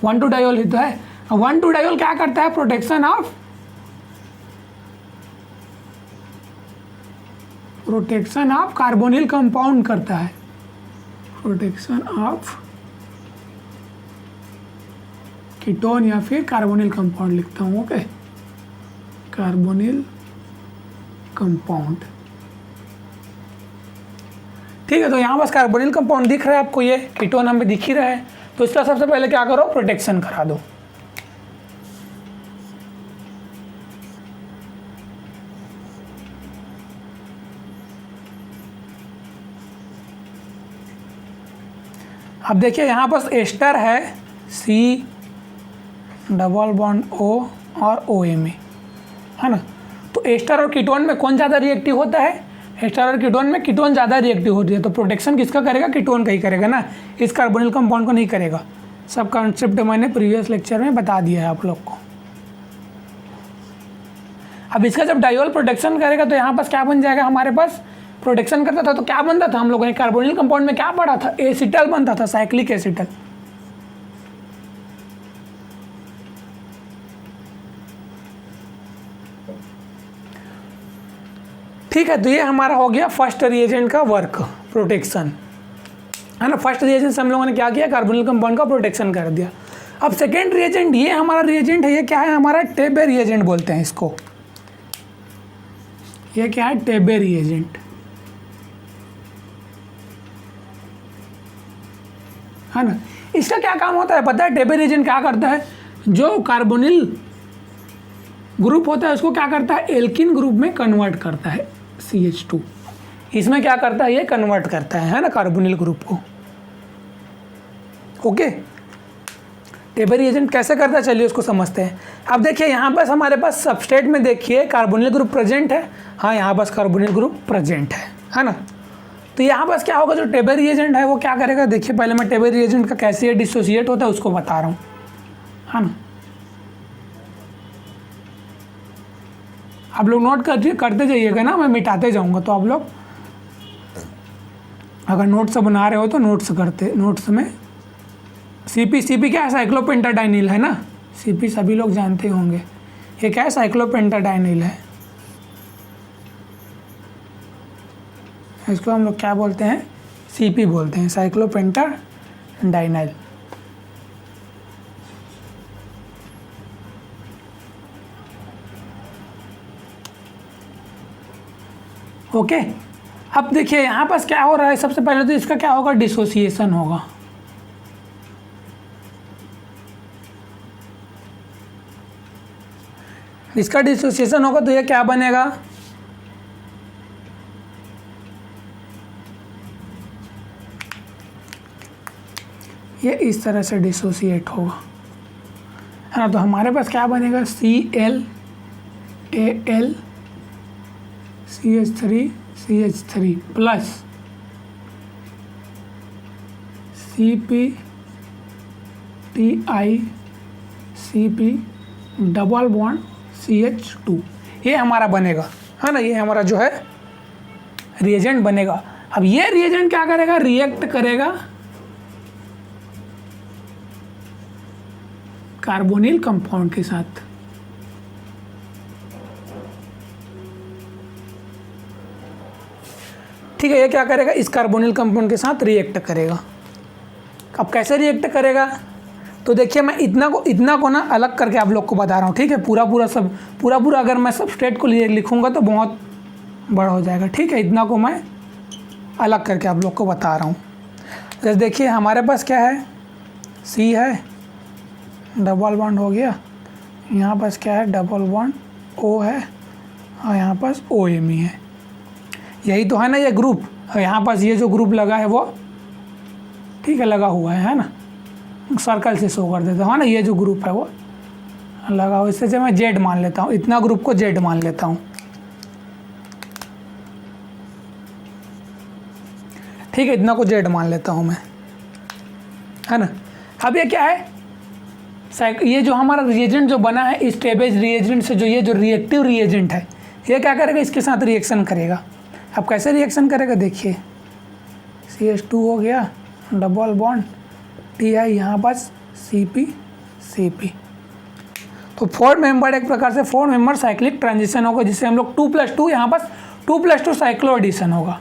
1,2 diol ही तो है। 1,2 डाइऑल क्या करता है, प्रोटेक्शन ऑफ कार्बोनिल कंपाउंड करता है, प्रोटेक्शन ऑफ कीटोन या फिर कार्बोनिल कंपाउंड लिखता हूँ। Okay, carbonyl compound. ठीक है, तो यहाँ बस कार्बोनिल कंपाउंड दिख रहा है आपको, ये कीटोन हमें दिख ही रहा है। तो इसका सबसे पहले क्या करो, प्रोटेक्शन करा दो। अब देखिए यहाँ पास एस्टर है C डबल बॉन्ड O और OMA है ना। तो एस्टर और कीटोन में कौन ज़्यादा रिएक्टिव होता है, एस्टर और कीटोन में कीटोन ज़्यादा रिएक्टिव होती है। तो प्रोटेक्शन किसका करेगा, कीटोन का ही करेगा ना, इस कार्बोनिल कंपाउंड को नहीं करेगा। सब कॉन्सेप्ट मैंने प्रीवियस लेक्चर में बता दिया है आप लोग को। अब इसका जब डाइऑल प्रोटेक्शन करेगा तो यहाँ पास क्या बन जाएगा, हमारे पास प्रोटेक्शन करता था तो क्या बनता था, हम लोगों ने कार्बोनिल कंपाउंड में क्या पढ़ा था, एसिटल बनता था, साइक्लिक एसिटल। ठीक है, तो ये हमारा हो गया फर्स्ट रिएजेंट का वर्क, प्रोटेक्शन है ना। फर्स्ट रिएजेंट से हम लोगों ने क्या किया, कार्बोनिल कंपाउंड का प्रोटेक्शन कर दिया। अब सेकेंड रिएजेंट, ये हमारा रिएजेंट है, ये क्या है हमारा, टेबे रिएजेंट बोलते हैं इसको। ये क्या है, टेबे रिएजेंट है ना। इसका क्या काम होता है पता है, टेबे रिएजेंट क्या करता है, जो कार्बोनिल ग्रुप होता है उसको क्या करता है, एल्किन ग्रुप में कन्वर्ट करता है, CH2। इसमें क्या करता है, ये कन्वर्ट करता है ना कार्बोनिल ग्रुप को। ओके, टेबल रिएजेंट कैसे करता है चलिए उसको समझते हैं। अब देखिए यहाँ पास हमारे पास सबस्ट्रेट में देखिए कार्बोनिल ग्रुप प्रेजेंट है, हाँ यहाँ पास कार्बोनिल ग्रुप प्रेजेंट है ना। तो यहाँ पास क्या होगा, जो टेबल रिएजेंट है वो क्या करेगा, देखिए पहले मैं टेबल रिएजेंट का कैसे डिसोसिएट होता है उसको बता रहा हूँ, है ना। आप लोग नोट करते जाइएगा ना, मैं मिटाते जाऊँगा, तो आप लोग अगर नोट्स बना रहे हो तो नोट्स में सीपी क्या है, साइक्लोपेंटाडाइनिल है ना। सीपी सभी लोग जानते होंगे, ये क्या है, साइक्लोपेंटाडाइनिल है। इसको हम लोग क्या बोलते हैं, सीपी बोलते हैं, साइक्लोपेंटाडाइनिल। ओके, अब देखिए यहाँ पास क्या हो रहा है, सबसे पहले तो इसका क्या होगा, डिसोसिएशन होगा। इसका डिसोसिएशन होगा तो ये क्या बनेगा, ये इस तरह से डिसोसिएट होगा, है ना। तो हमारे पास क्या बनेगा, ClAl CH3 plus CpTiCp double bond CH2, ये हमारा बनेगा, है ना। ये हमारा जो है रिएजेंट बनेगा। अब ये रिएजेंट क्या करेगा, रिएक्ट करेगा कार्बोनिल कंपाउंड के साथ। ठीक है, ये क्या करेगा, इस कार्बोनिल कंपाउंड के साथ रिएक्ट करेगा। अब कैसे रिएक्ट करेगा, तो देखिए मैं इतना को ना अलग करके आप लोग को बता रहा हूँ, ठीक है। पूरा अगर मैं सबस्ट्रेट को लिखूंगा तो बहुत बड़ा हो जाएगा, ठीक है। इतना को मैं अलग करके आप लोग को बता रहा हूँ। जैसे देखिए हमारे पास क्या है, C है, डबल बॉन्ड हो गया, यहाँ पास क्या है, डबल बॉन्ड O है, और यहाँ पास OMe है। यही तो है ना ये ग्रुप, और यहाँ पास ये जो ग्रुप लगा है वो, ठीक है, लगा हुआ है ना, सर्कल से शो कर देता हूँ, है ना। ये जो ग्रुप है वो लगा हुआ, इससे मैं जेड मान लेता हूँ, इतना ग्रुप को जेड मान लेता हूँ, ठीक है। इतना को जेड मान लेता हूँ मैं, है ना। अब ये क्या है, ये जो हमारा रिएजेंट जो बना है इस टेबल रिएजेंट से, जो ये जो रिएक्टिव रिएजेंट है, ये क्या करेगा, इसके साथ रिएक्शन करेगा। अब कैसे रिएक्शन करेगा, देखिए CH2 हो गया, डबल बॉन्ड Ti, यहाँ पास CpCp, तो 4 मेंबर एक प्रकार से 4 मेंबर साइक्लिक ट्रांजिशन होगा, जिससे हम लोग 2+2, यहाँ पास 2+2 साइक्लो एडिशन होगा,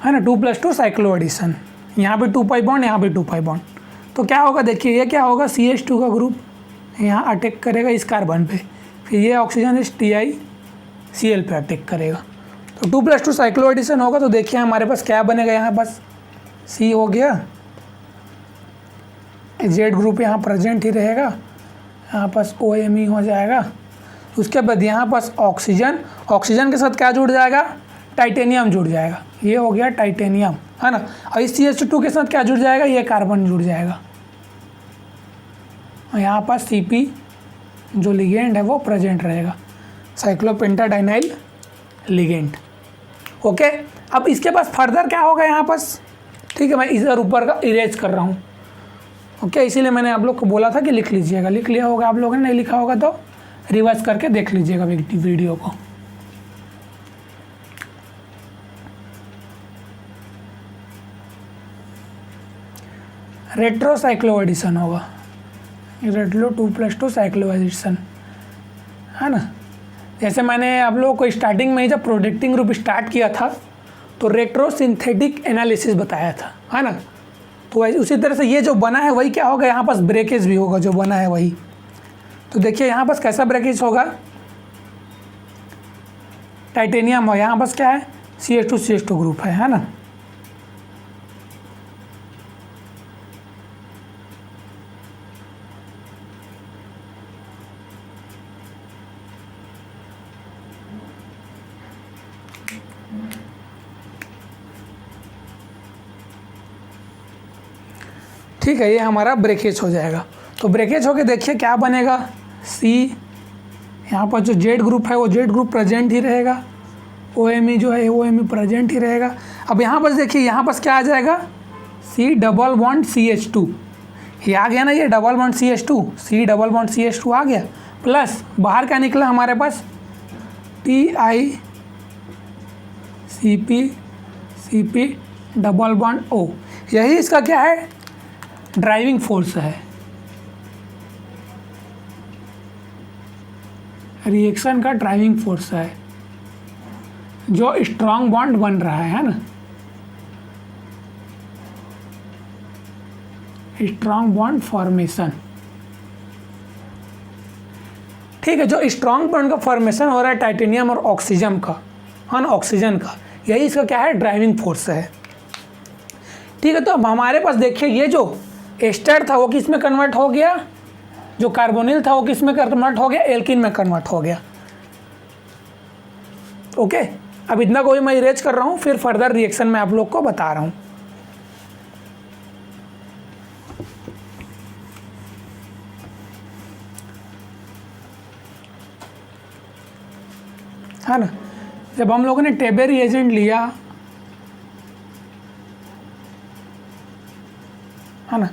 है ना। 2+2 साइक्लो एडिशन, यहाँ पे 2 पाई बॉन्ड, यहाँ पे 2 पाई बॉन्ड। तो क्या होगा, देखिए ये क्या होगा, CH2 का ग्रुप यहाँ अटैक करेगा इस कार्बन पे, फिर ये ऑक्सीजन इस TiCl पे अटैक करेगा, तो 2+2 साइक्लो एडिशन होगा। तो देखिए हमारे पास क्या बनेगा, यहाँ पास C हो गया, Z ग्रुप यहाँ प्रेजेंट ही रहेगा, यहाँ पास OMe हो जाएगा। उसके बाद यहाँ पास ऑक्सीजन के साथ क्या जुड़ जाएगा, टाइटेनियम जुड़ जाएगा, ये हो गया टाइटेनियम, है ना। और इस CH2 के साथ क्या जुड़ जाएगा, ये कार्बन जुड़ जाएगा, और यहाँ पास Cp जो लिगेंड है वो प्रेजेंट रहेगा, साइक्लोपेंटाडाइनाइल लिगेंड। ओके, अब इसके पास फर्दर क्या होगा यहाँ पास, ठीक है। मैं इधर ऊपर का इरेज कर रहा हूँ, ओके। इसीलिए मैंने आप लोग को बोला था कि लिख लीजिएगा, लिख लिया होगा आप लोगों ने, नहीं लिखा होगा तो रिवर्स करके देख लीजिएगा वीडियो को। रेट्रो साइक्लो एडिशन होगा, रेट्रो 2+2 साइक्लो एडिशन, है ना। जैसे मैंने आप लोगों को स्टार्टिंग में ही जब प्रोडक्टिंग ग्रुप स्टार्ट किया था तो रेट्रो सिंथेटिक एनालिसिस बताया था, है ना। तो उसी तरह से ये जो बना है वही क्या होगा, यहाँ पास ब्रेकेज भी होगा, जो बना है वही। तो देखिए यहाँ पास कैसा ब्रेकेज होगा, टाइटेनियम हो, यहाँ पास क्या है, CH2 ग्रुप है ना। ठीक है, ये हमारा ब्रेकेज हो जाएगा। तो ब्रेकेज होके देखिए क्या बनेगा, सी, यहाँ पर जो जेड ग्रुप है वो जेड ग्रुप प्रेजेंट ही रहेगा, ओ एम ई जो है ओ एम ई प्रेजेंट ही रहेगा। अब यहाँ पर देखिए, यहाँ पर क्या आ जाएगा, C double bond C H two, ये आ गया ना, ये double bond C H two, C double bond C H two आ गया, प्लस बाहर क्या निकला हमारे पास, T I C P double bond O, यही इसका क्या है, ड्राइविंग फोर्स है, रिएक्शन का ड्राइविंग फोर्स है, जो स्ट्रॉन्ग बॉन्ड बन रहा है ना, स्ट्रॉन्ग बॉन्ड फॉर्मेशन। ठीक है, जो स्ट्रॉन्ग बॉन्ड का फॉर्मेशन हो रहा है टाइटेनियम और ऑक्सीजन का, हाँ ना, ऑक्सीजन का, यही इसका क्या है, ड्राइविंग फोर्स है। ठीक है, तो अब हमारे पास देखिए ये जो एस्टर था वो किस में कन्वर्ट हो गया, जो कार्बोनिल था वो किस में कन्वर्ट हो गया, एल्किन में कन्वर्ट हो गया। ओके, अब इतना कोई मैं इरेज कर रहा हूँ, फिर फर्दर रिएक्शन में आप लोग को बता रहा हूँ। है ना, जब हम लोगों ने टेबे रिएजेंट लिया, है ना,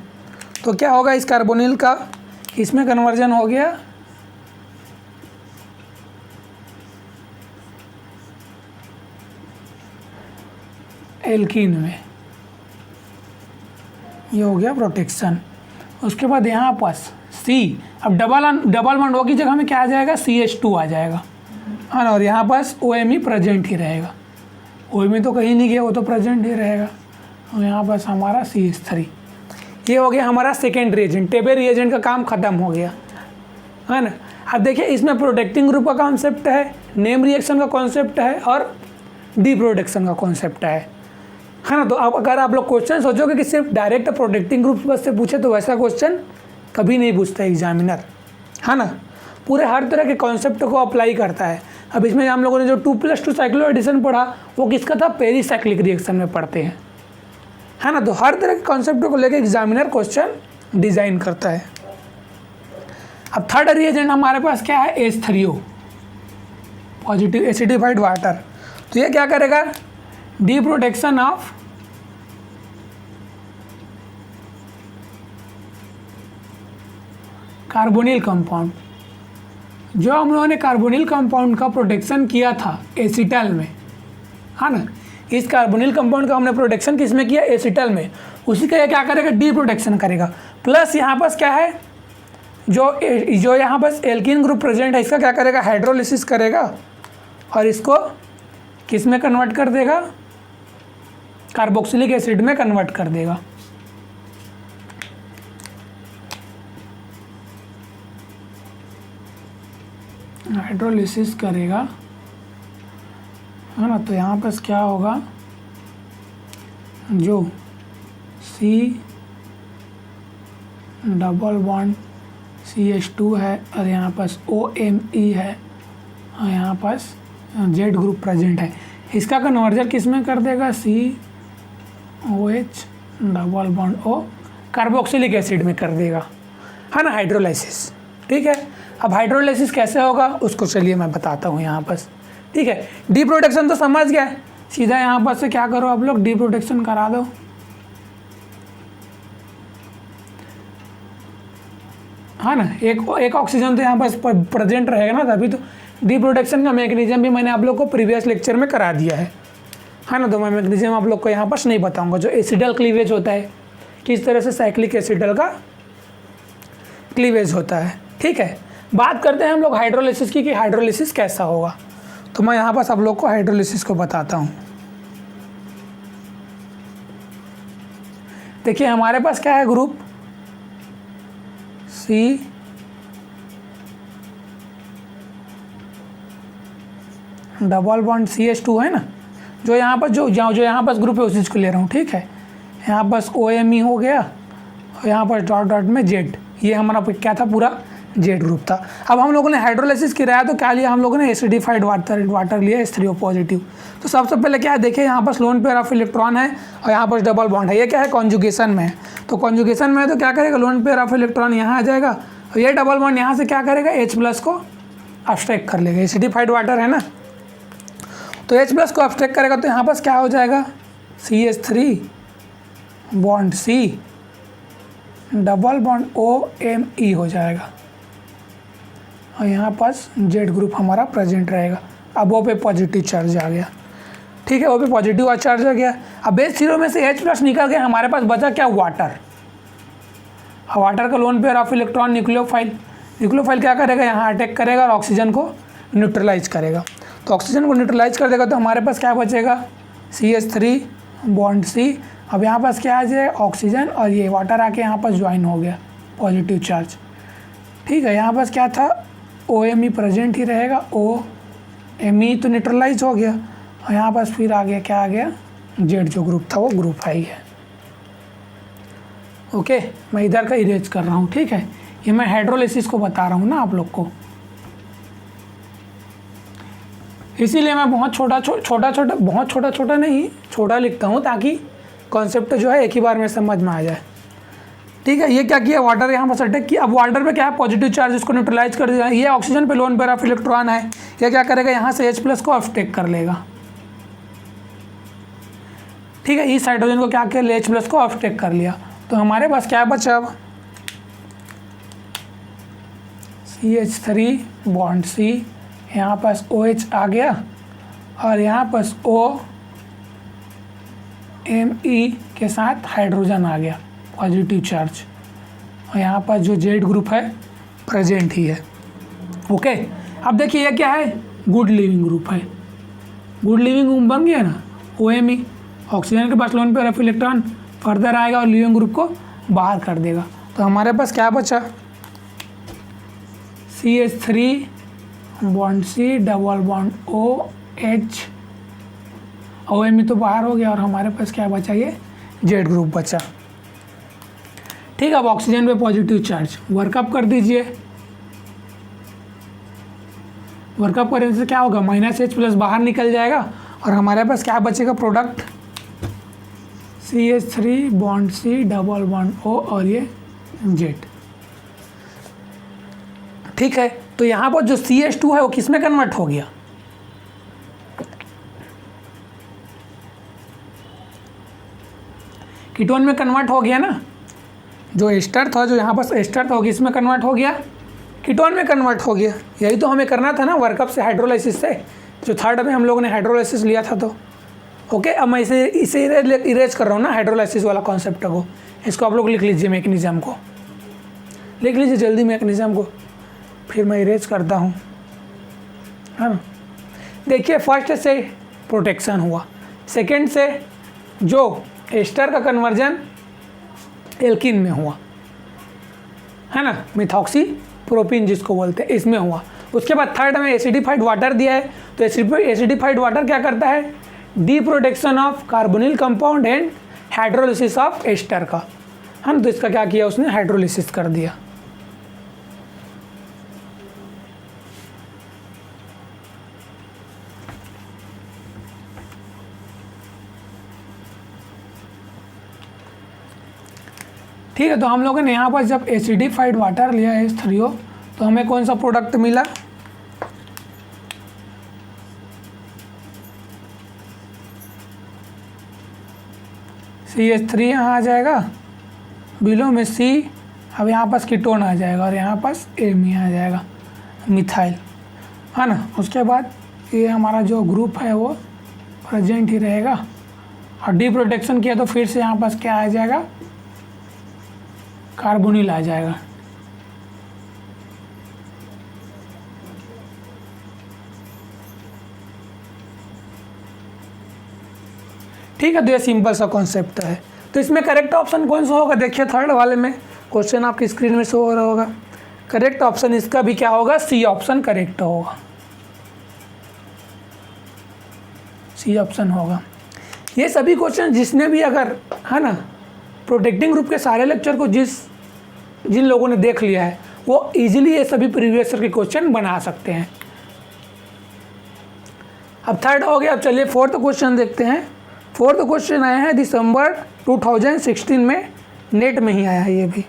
तो क्या होगा, इस कार्बोनिल का इसमें कन्वर्जन हो गया एल्कीन में, ये हो गया प्रोटेक्शन। उसके बाद यहाँ पास सी, अब डबल बॉन्ड ओ की जगह में क्या आ जाएगा, CH2 आ जाएगा, है ना, और यहाँ पास OMe प्रेजेंट ही रहेगा, OMe तो कहीं नहीं गया, वो तो प्रेजेंट ही रहेगा, और यहाँ पास हमारा CH3। ये हो गया हमारा सेकेंड रिएजेंट, टेबे रिएजेंट का काम खत्म हो गया, है ना। अब देखिए इसमें प्रोटेक्टिंग ग्रुप का कॉन्सेप्ट है, नेम रिएक्शन का कॉन्सेप्ट है, और डी प्रोडक्शन का कॉन्सेप्ट है ना। तो अब अगर आप लोग क्वेश्चन सोचोगे कि सिर्फ डायरेक्ट प्रोटेक्टिंग ग्रुप बस से पूछे, तो वैसा क्वेश्चन कभी नहीं पूछता एग्जामिनर, है ना, पूरे हर तरह के कॉन्सेप्ट को अप्लाई करता है। अब इसमें हम लोगों ने जो 2+2 साइक्लो एडिशन पढ़ा, वो किसका था, पेरीसाइक्लिक रिएक्शन में पढ़ते हैं, है ना। तो हर तरह के कॉन्सेप्ट को लेकर एग्जामिनर क्वेश्चन डिजाइन करता है। अब थर्ड रिएजेंट हमारे पास क्या है, H3O, पॉजिटिव एसिडिफाइड वाटर। तो ये क्या करेगा, D protection of carbonyl compound. जो हम लोगों ने कार्बोनिल कंपाउंड का प्रोटेक्शन किया था एसिटल में, है ना, इस कार्बोनिल कंपाउंड का हमने प्रोटेक्शन किस में किया, एसिटल में, उसी का क्या करेगा, डी प्रोटेक्शन करेगा। प्लस यहाँ पास क्या है, जो यहाँ पास एल्कीन ग्रुप प्रेजेंट है, इसका क्या करेगा, हाइड्रोलिसिस करेगा, और इसको किस में कन्वर्ट कर देगा, कार्बोक्सिलिक एसिड में कन्वर्ट कर देगा। हाइड्रोलिसिस करेगा, है ना। तो यहाँ पर क्या होगा, जो C डबल बॉन्ड CH2 है, और यहाँ पास OMe है, और यहाँ पास Z ग्रुप प्रेजेंट है, इसका कन्वर्जन किस में कर देगा, COH double bond O carboxylic acid में कर देगा, है ना, हाइड्रोलाइसिस। ठीक है, अब हाइड्रोलाइसिस कैसे होगा उसको चलिए मैं बताता हूँ यहाँ पर। ठीक है, डी प्रोटेक्शन तो समझ गया, सीधा यहाँ पर से क्या करो आप लोग, डी प्रोटेक्शन करा दो, है ना। एक ऑक्सीजन तो यहाँ पर प्रेजेंट रहेगा ना, तभी तो डी प्रोटेक्शन का मैकेनिज्म भी मैंने आप लोग को प्रीवियस लेक्चर में करा दिया है ना। तो मैं मैकेनिज्म आप लोग को यहाँ पर नहीं बताऊँगा। जो एसिडल क्लीवेज होता है, किस तरह से साइक्लिक एसिडल का क्लीवेज होता है। ठीक है, बात करते हैं हम लोग हाइड्रोलिसिस की, कि हाइड्रोलिसिस कैसा होगा। तो मैं यहाँ पर सब लोग को हाइड्रोलिसिस को बताता हूँ। देखिए हमारे पास क्या है, group C double bond CH2 है ना, जो यहाँ पर जो यहाँ पर ग्रुप है उसी को ले रहा हूँ। ठीक है, यहाँ पर OMe हो गया, और यहाँ पर डॉट डॉट में Z, ये हमारा क्या था, पूरा जेड ग्रुप था। अब हम लोगों ने हाइड्रोलाइसिस कराया तो क्या लिया हम लोगों ने, एसिडिफाइड वाटर लिया H3O पॉजिटिव। तो सबसे पहले क्या है देखिए, यहाँ पर लोन पेयर ऑफ इलेक्ट्रॉन है और यहाँ पर डबल बॉन्ड है, ये क्या है कॉन्जुगेशन में है। तो कॉन्जुगेशन में है तो क्या करेगा, लोन पेयर ऑफ इलेक्ट्रॉन यहाँ आ जाएगा और ये डबल बॉन्ड यहाँ से क्या करेगा, H+ को अब्स्ट्रैक्ट कर लेगा। एसिडिफाइड वाटर है ना, तो H+ को अब्स्ट्रैक्ट करेगा तो यहाँ पर क्या हो जाएगा, CH3 bond C double bond OMe हो जाएगा और यहाँ पास जेड ग्रुप हमारा प्रेजेंट रहेगा। अब O पे पॉजिटिव चार्ज आ गया, ठीक है, O पे पॉजिटिव चार्ज आ गया। अब बेस जीरो में से H+ निकल गया, हमारे पास बचा क्या, वाटर। वाटर का loan pair of electron nucleophile क्या करेगा, यहाँ अटैक करेगा और ऑक्सीजन को न्यूट्रलाइज करेगा। तो ऑक्सीजन को न्यूट्रलाइज कर देगा तो हमारे पास क्या बचेगा, CH3 बॉन्ड C। अब यहाँ पास क्या आ जाए, ऑक्सीजन और ये वाटर आके यहाँ पास ज्वाइन हो गया, पॉजिटिव चार्ज, ठीक है। यहाँ पास क्या था, OMe प्रेजेंट ही रहेगा, OMe तो न्यूट्रलाइज हो गया और यहाँ पास फिर आ गया, क्या आ गया, जेड जो ग्रुप था वो ग्रुप I है। ओके, मैं इधर का इरेज कर रहा हूँ, ठीक है, ये मैं हाइड्रोलाइसिस को बता रहा हूँ ना आप लोग को, इसीलिए मैं बहुत छोटा नहीं, छोटा लिखता हूँ ताकि कॉन्सेप्ट जो है एक ही बार में समझ में आ जाए, ठीक है। ये क्या किया, वाटर यहाँ पर अटैक किया। अब वाटर पे क्या है, पॉजिटिव चार्ज, इसको न्यूट्रलाइज कर दिया। ये ऑक्सीजन पे लोन पेयर ऑफ इलेक्ट्रॉन है, ये क्या करेगा, यहाँ से H+ को अब्स्ट्रैक्ट कर लेगा, ठीक है। इस हाइड्रोजन को क्या किया, H+ को अब्स्ट्रैक्ट कर लिया। तो हमारे पास क्या बचा, अब CH3 बॉन्ड C, यहाँ पास OH आ गया और यहाँ पास OMe के साथ हाइड्रोजन आ गया, पॉजिटिव चार्ज, और यहाँ पास जो जेड ग्रुप है प्रेजेंट ही है। ओके, अब देखिए ये क्या है, गुड लिविंग ग्रुप है। गुड लिविंग ग्रुप बन गया ना, OMe, ऑक्सीजन के पास lone pair of electron further आएगा और लिविंग ग्रुप को बाहर कर देगा। तो हमारे पास क्या बचा, CH3 bond C double bond OH, OMe तो बाहर हो गया और हमारे पास क्या बचा, ये जेड ग्रुप बचा, ठीक है। अब ऑक्सीजन पे पॉजिटिव चार्ज, वर्कअप कर दीजिए। वर्कअप करने से क्या होगा, -H+ बाहर निकल जाएगा और हमारे पास क्या बचेगा, product CH3 bond C double bond O और ये जेड, ठीक है। तो यहाँ पर जो CH2 है वो किस में कन्वर्ट हो गया, कीटोन में कन्वर्ट हो गया ना। जो एस्टर था, जो यहाँ पर एस्टर था वो किस में कन्वर्ट हो गया, कीटोन में कन्वर्ट हो गया। यही तो हमें करना था ना वर्कअप से, हाइड्रोलाइसिस से, जो थर्ड में हम लोगों ने हाइड्रोलाइसिस लिया था। तो ओके, अब मैं इसे इरेज कर रहा हूँ ना, हाइड्रोलाइसिस वाला कॉन्सेप्ट को। इसको आप लोग लिख लीजिए, मैकेनिज्म को लिख लीजिए जल्दी, मैकेनिज्म को, फिर मैं इरेज करता हूँ, है ना। देखिए, फर्स्ट से प्रोटेक्शन हुआ, सेकेंड से जो एस्टर का कन्वर्जन एल्किन में हुआ, है ना, मिथॉक्सी प्रोपिन जिसको बोलते हैं, इसमें हुआ। उसके बाद थर्ड में एसिडिफाइड वाटर दिया है, तो एसिडिफाइड वाटर क्या करता है, deprotection of carbonyl compound and hydrolysis of ester का, है ना। तो इसका क्या किया उसने, हाइड्रोलिसिस कर दिया। ठीक है, तो हम लोगों ने यहाँ पर जब एसिडिफाइड वाटर लिया H3O तो हमें कौन सा प्रोडक्ट मिला, CH3 यहाँ आ जाएगा, बिलो में C, अब यहाँ पास कीटोन आ जाएगा और यहाँ पास Ame आ जाएगा, मिथाइल, है ना। उसके बाद ये हमारा जो ग्रुप है वो प्रेजेंट ही रहेगा और डी प्रोटेक्शन किया तो फिर से यहाँ पास क्या आ जाएगा, कार्बोनिल आ जाएगा। ठीक है, तो ये सिंपल सा कॉन्सेप्ट है। तो इसमें करेक्ट ऑप्शन कौन सा होगा, देखिए थर्ड वाले में क्वेश्चन आपकी स्क्रीन में शो हो रहा होगा। करेक्ट ऑप्शन इसका भी क्या होगा, सी ऑप्शन करेक्ट होगा, सी ऑप्शन होगा। ये सभी क्वेश्चन जिसने भी अगर, है ना, प्रोटेक्टिंग ग्रुप के सारे लेक्चर को जिन लोगों ने देख लिया है वो इजीली ये सभी प्रीवियस ईयर के क्वेश्चन बना सकते हैं। अब थर्ड हो गया। अब चलिए फोर्थ क्वेश्चन देखते हैं। फोर्थ क्वेश्चन आया है दिसंबर 2016 में, नेट में ही आया है ये भी।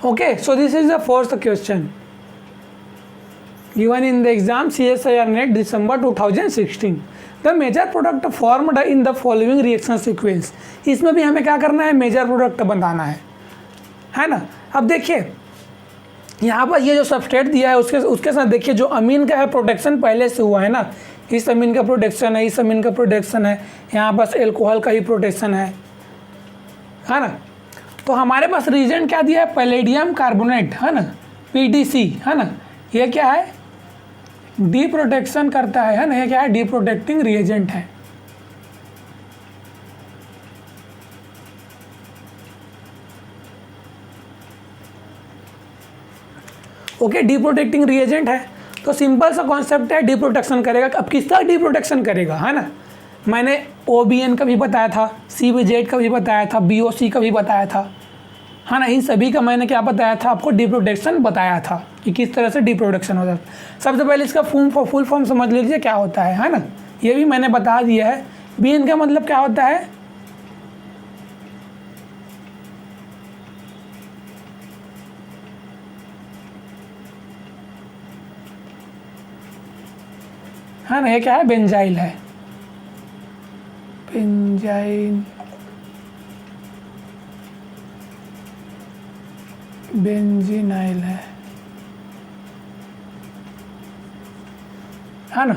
Okay, so this is the fourth question given in the exam CSIR NET December 2016. The major product formed in the following reaction sequence. इसमें भी हमें क्या करना है, मेजर प्रोडक्ट बताना है ना। अब देखिए यहाँ पर ये जो सबस्ट्रेट दिया है उसके साथ देखिए जो अमीन का है प्रोटेक्शन पहले से हुआ है ना, इस अमीन का प्रोटेक्शन है, इस अमीन का प्रोटेक्शन है, यहाँ बस एल्कोहल का ही प्रोटेक्शन है ना। तो हमारे पास रीजेंट क्या दिया है, पैलेडियम कार्बोनेट है ना, PDC है ना। ये क्या है, डी प्रोटेक्शन करता है ना, ये क्या है, डी प्रोटेक्टिंग रिएजेंट है। ओके, डी प्रोटेक्टिंग रिएजेंट है तो सिंपल सा कॉन्सेप्ट है, डी प्रोटेक्शन करेगा। अब किसका डी प्रोटेक्शन करेगा है ना, मैंने OBN का भी बताया था, CBZ का भी बताया था, BOC का भी बताया था है ना। इन सभी का मैंने क्या बताया था आपको, डी प्रोटेक्शन बताया था कि किस तरह से डी प्रोटेक्शन होता है। सबसे पहले इसका फुल फॉर्म समझ लीजिए क्या होता है ना, ये भी मैंने बता दिया है। BN का मतलब क्या होता है, ना, ये क्या है, बेंजाइल है, बेंजाइल, बेंजीनाइल है ना।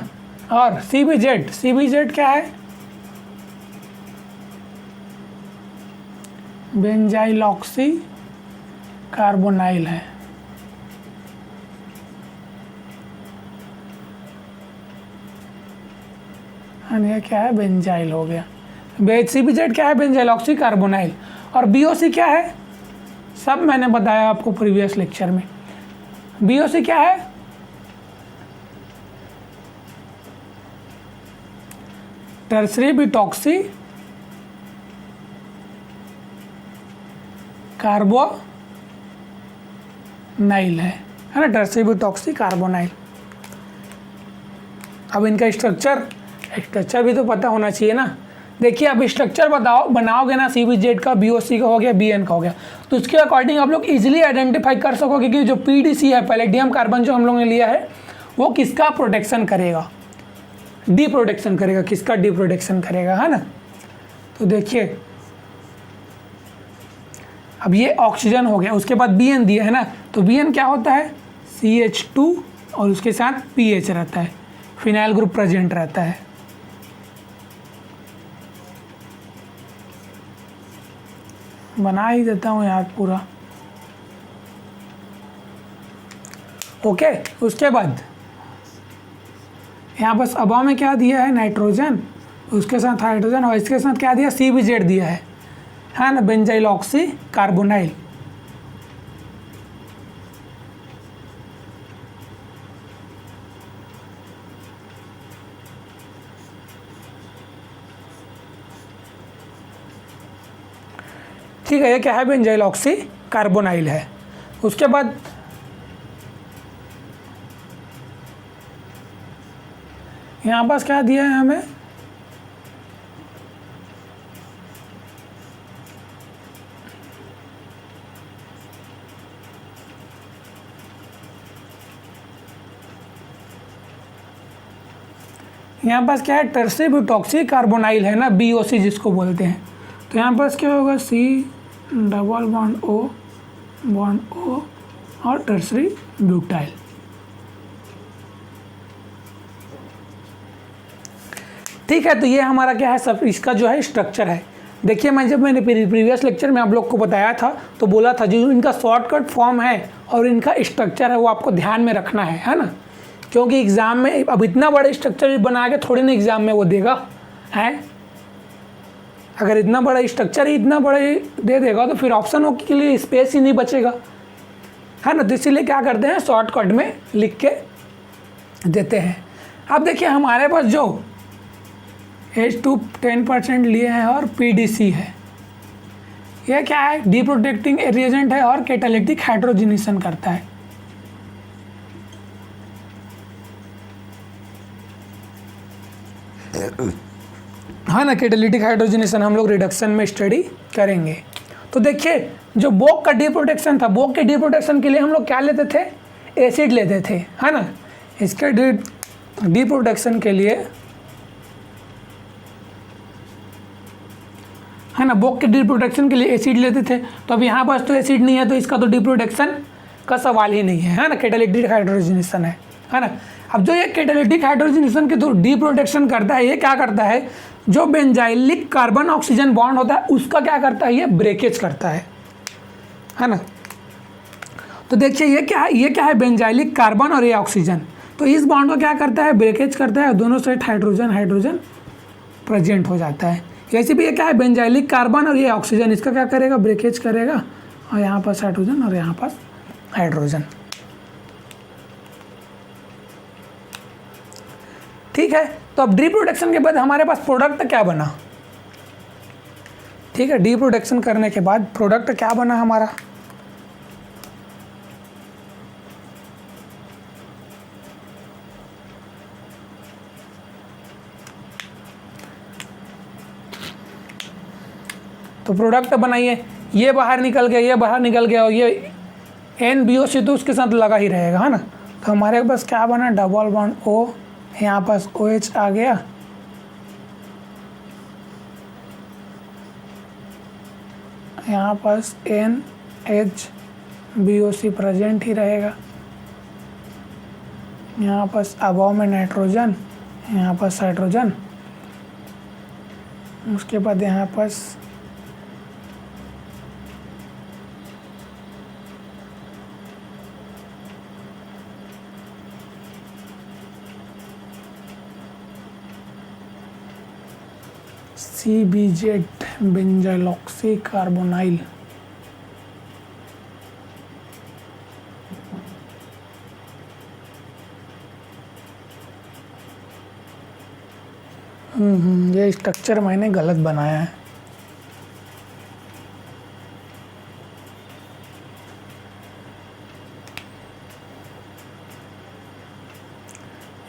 और CBZ क्या है, बेंजाइलॉक्सी कार्बोनाइल है ना। ये क्या है, बेंजाइल हो गया। CBZ क्या है, बेंजाइलॉक्सी कार्बोनाइल। और BOC क्या है, सब मैंने बताया आपको प्रीवियस लेक्चर में। BOC क्या है, टर्सरी ब्यूटॉक्सी कार्बोनाइल है ना, टर्सरी ब्यूटॉक्सी कार्बोनाइल। अब इनका स्ट्रक्चर भी तो पता होना चाहिए ना। देखिए अब स्ट्रक्चर बनाओगे ना, CBZ का, BOC का हो गया, BN का हो गया, तो उसके अकॉर्डिंग आप लोग इजीली आइडेंटिफाई कर सकोगे कि जो PDC है, पैलेडियम कार्बन जो हम लोगों ने लिया है, वो किसका प्रोटेक्शन करेगा, डी प्रोटेक्शन करेगा। किसका डी प्रोटेक्शन करेगा है ना। तो देखिए अब ये ऑक्सीजन हो गया, उसके बाद BN दिया है ना, तो BN क्या होता है, CH2 और उसके साथ PH रहता है, फिनाइल ग्रुप प्रेजेंट रहता है। बना ही देता हूँ यार पूरा। ओके, उसके बाद यहाँ बस अबा में क्या दिया है, नाइट्रोजन, उसके साथ हाइड्रोजन, और इसके साथ क्या दिया, CBZ दिया है ना, बेंजाइलॉक्सी कार्बोनाइल। ठीक है, ये क्या है, बेंजाइलॉक्सी कार्बोनाइल है। उसके बाद यहाँ पास क्या दिया है हमें, यहाँ पास क्या है, टर्सरी ब्यूटॉक्सी कार्बोनाइल है ना, BOC जिसको बोलते हैं। तो यहाँ पास क्या होगा, C डबल बॉन्ड O और टर्सरी ब्यूटाइल। ठीक है, तो ये हमारा क्या है, सब इसका जो है स्ट्रक्चर है। देखिए मैंने प्रीवियस लेक्चर में आप लोग को बताया था, तो बोला था जो इनका शॉर्टकट फॉर्म है और इनका स्ट्रक्चर है वो आपको ध्यान में रखना है ना, क्योंकि एग्ज़ाम में अब इतना बड़ा स्ट्रक्चर बना के थोड़ी ना एग्ज़ाम में वो देगा है। अगर इतना बड़ा स्ट्रक्चर ही इतना बड़ा दे देगा तो फिर ऑप्शन के लिए स्पेस ही नहीं बचेगा है ना। तो इसीलिए क्या करते हैं, शॉर्टकट में लिख के देते हैं। अब देखिए हमारे पास जो H2 10% लिए हैं और PDC है। यह क्या है? डीप्रोटेक्टिंग रिएजेंट है और कैटालिटिक हाइड्रोजनेशन करता है। हाँ ना, कैटालिटिक हाइड्रोजनेशन हम लोग रिडक्शन में स्टडी करेंगे। तो देखिए जो बोक का डीप्रोटेक्शन था, बोक के डीप्रोटेक्शन के लिए हम लोग क्या लेते थे? एसिड लेते थे, है ना। इसके डीप्रोटेक्शन के लिए, है ना, बोक के डीप्रोटेक्शन के लिए एसिड लेते थे। तो अब यहाँ पास तो एसिड नहीं है, तो इसका तो डीप्रोटेक्शन का सवाल ही नहीं है ना, कैटालिटिक हाइड्रोजनेशन है ना। अब जो ये कैटालिटिक हाइड्रोजनेशन के थ्रू डीप्रोटेक्शन करता है, ये क्या करता है? जो बेंजाइलिक कार्बन ऑक्सीजन बॉन्ड होता है उसका क्या करता है? ये ब्रेकेज करता है ना। तो देखिए ये क्या है? ये क्या है? बेंजाइलिक कार्बन और ये ऑक्सीजन। तो इस बॉन्ड को क्या करता है? ब्रेकेज करता है, दोनों साइड हाइड्रोजन हाइड्रोजन प्रेजेंट हो जाता है। जैसे भी ये क्या है? बेंजाइलिक कार्बन और ये ऑक्सीजन, इसका क्या करेगा? ब्रेकेज करेगा, और यहाँ पास हाइड्रोजन और यहाँ पास हाइड्रोजन। ठीक है। तो अब डीप्रोटेक्शन के बाद हमारे पास प्रोडक्ट क्या बना? ठीक है, डीप्रोटेक्शन करने के बाद प्रोडक्ट क्या बना हमारा? तो प्रोडक्ट बनाइए, ये बाहर निकल गया, ये बाहर निकल गया, और ये NBOC तो उसके साथ लगा ही रहेगा, है ना। तो हमारे पास क्या बना? डबल बॉन्ड O, यहाँ पास OH आ गया, यहाँ पास NHBOC प्रेजेंट ही रहेगा, यहाँ पास अबव में नाइट्रोजन, यहाँ पास हाइड्रोजन, उसके बाद यहाँ पास CBZ बेंजाइलॉक्सी कार्बोनाइल। ये स्ट्रक्चर मैंने गलत बनाया है।